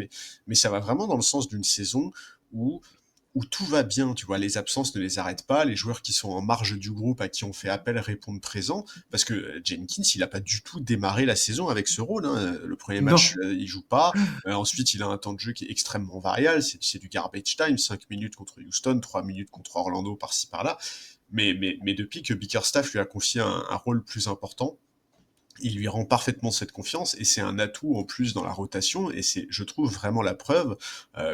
mais ça va vraiment dans le sens d'une saison où où tout va bien, tu vois, les absences ne les arrêtent pas, les joueurs qui sont en marge du groupe à qui on fait appel répondent présents, parce que Jenkins, il a pas du tout démarré la saison avec ce rôle, hein. Le premier match, Non. il joue pas, ensuite il a un temps de jeu qui est extrêmement variable, c'est du garbage time, 5 minutes contre Houston, 3 minutes contre Orlando par-ci par-là, mais depuis que Bickerstaff lui a confié un rôle plus important, il lui rend parfaitement cette confiance et c'est un atout en plus dans la rotation et c'est, je trouve, vraiment la preuve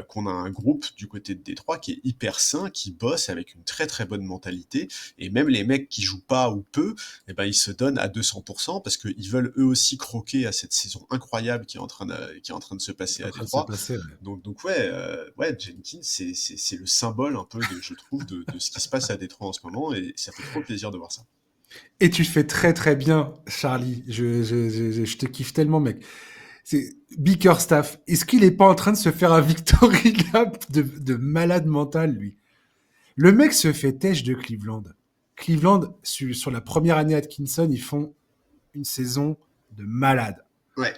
qu'on a un groupe du côté de Détroit qui est hyper sain, qui bosse avec une très très bonne mentalité et même les mecs qui jouent pas ou peu, eh ben ils se donnent à 200% parce qu'ils veulent eux aussi croquer à cette saison incroyable qui est en train de se passer C'est en à train de se Détroit. passer. Ouais. Donc ouais, ouais, Jenkins, c'est le symbole un peu de, je trouve, de ce qui se passe à Détroit en ce moment et ça fait trop plaisir de voir ça. Et tu fais très très bien, Charlie. Je te kiffe tellement, mec. C'est Bickerstaff. Est-ce qu'il est pas en train de se faire un victory lap de malade mental, lui? Le mec se fait têche de Cleveland. Cleveland, sur la première année Atkinson, ils font une saison de malade. Ouais.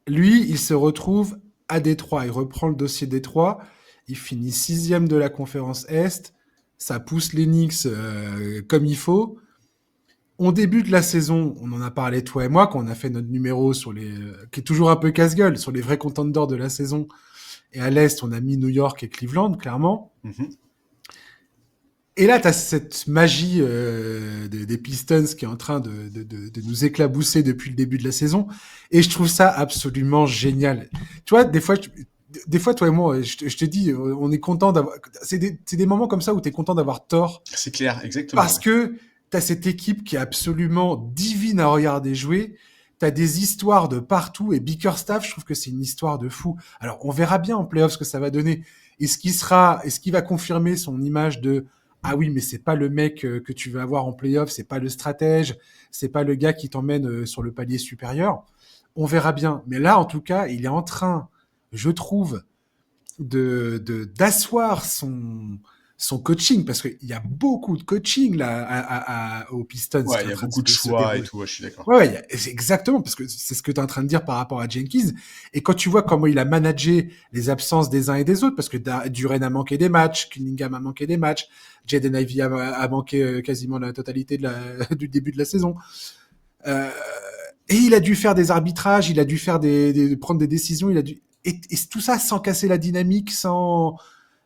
Lui, il se retrouve à Détroit. Il reprend le dossier Détroit. Il finit 6e de la conférence Est. Ça pousse les Knicks comme il faut. On débute la saison, on en a parlé toi et moi quand on a fait notre numéro sur les qui est toujours un peu casse-gueule sur les vrais contenders de la saison. Et à l'est, on a mis New York et Cleveland clairement. Mm-hmm. Et là, tu as cette magie des Pistons qui est en train de nous éclabousser depuis le début de la saison. Et je trouve ça absolument génial. Tu vois, des fois, toi et moi, je te dis, on est content d'avoir... C'est des moments comme ça où tu es content d'avoir tort. C'est clair, exactement. Parce que tu as cette équipe qui est absolument divine à regarder jouer. Tu as des histoires de partout. Et Bickerstaff, je trouve que c'est une histoire de fou. Alors, on verra bien en playoff ce que ça va donner. Est-ce qu'il va confirmer son image de ah oui, mais c'est pas le mec que tu veux avoir en playoff, c'est pas le stratège, c'est pas le gars qui t'emmène sur le palier supérieur. On verra bien. Mais là, en tout cas, il est en train, je trouve, d'asseoir son coaching, parce qu'il y a beaucoup de coaching là aux Pistons. Ouais, il y a beaucoup de choix et tout, ouais, je suis d'accord. Ouais, c'est exactement, parce que c'est ce que tu es en train de dire par rapport à Jenkins. Et quand tu vois comment il a managé les absences des uns et des autres, parce que Duren a manqué des matchs, Cunningham a manqué des matchs, Jaden Ivey a manqué quasiment la totalité du début de la saison. Et il a dû faire des arbitrages, il a dû faire prendre des décisions, et tout ça sans casser la dynamique, sans...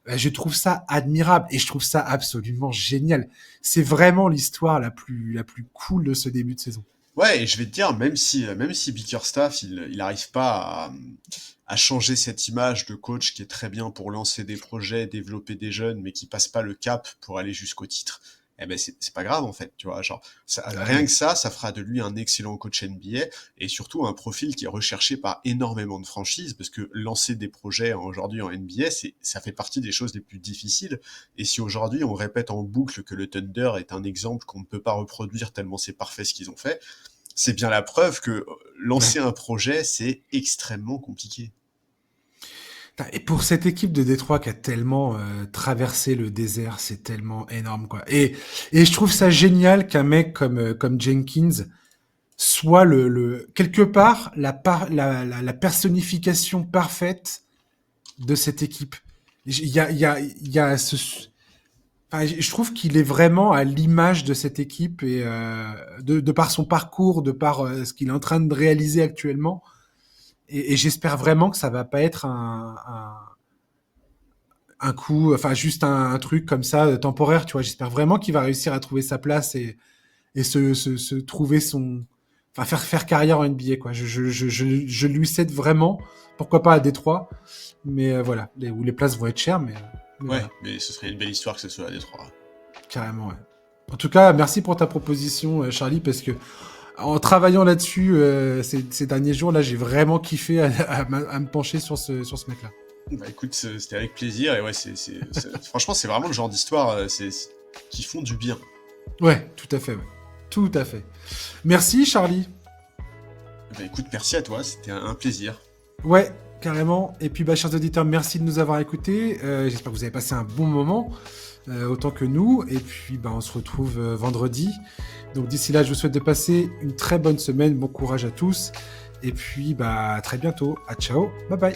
Je trouve ça admirable et je trouve ça absolument génial. C'est vraiment l'histoire la plus cool de ce début de saison. Ouais, et je vais te dire, même si Bickerstaff, il arrive pas à changer cette image de coach qui est très bien pour lancer des projets, développer des jeunes, mais qui passe pas le cap pour aller jusqu'au titre, eh ben c'est pas grave en fait, tu vois, genre rien que ça fera de lui un excellent coach NBA et surtout un profil qui est recherché par énormément de franchises parce que lancer des projets aujourd'hui en NBA, ça fait partie des choses les plus difficiles. Et si aujourd'hui on répète en boucle que le Thunder est un exemple qu'on ne peut pas reproduire tellement c'est parfait ce qu'ils ont fait, c'est bien la preuve que lancer un projet, c'est extrêmement compliqué. Et pour cette équipe de Détroit qui a tellement traversé le désert, c'est tellement énorme, quoi. Et je trouve ça génial qu'un mec comme Jenkins soit quelque part la personnification parfaite de cette équipe. Il y a enfin, je trouve qu'il est vraiment à l'image de cette équipe et de par son parcours, de par ce qu'il est en train de réaliser actuellement. Et j'espère vraiment que ça va pas être un coup, enfin juste un truc comme ça temporaire, tu vois. J'espère vraiment qu'il va réussir à trouver sa place et se trouver enfin faire carrière en NBA, quoi. Je lui cède vraiment, pourquoi pas à Détroit, mais voilà, où les places vont être chères, mais Ouais, voilà, mais ce serait une belle histoire que ce soit à Détroit. carrément, ouais. En tout cas, merci pour ta proposition, Charlie, parce que en travaillant là-dessus ces derniers jours, là, j'ai vraiment kiffé à me pencher sur ce mec-là. Bah écoute, c'était avec plaisir et ouais, franchement, c'est vraiment le genre d'histoire qui font du bien. Ouais, tout à fait, ouais. Tout à fait. Merci, Charlie. Bah écoute, merci à toi, c'était un plaisir. Ouais, carrément. Et puis, chers auditeurs, merci de nous avoir écoutés. J'espère que vous avez passé un bon moment, autant que nous. Et puis, on se retrouve vendredi. Donc, d'ici là, je vous souhaite de passer une très bonne semaine. Bon courage à tous. Et puis, à très bientôt. À ciao. Bye bye.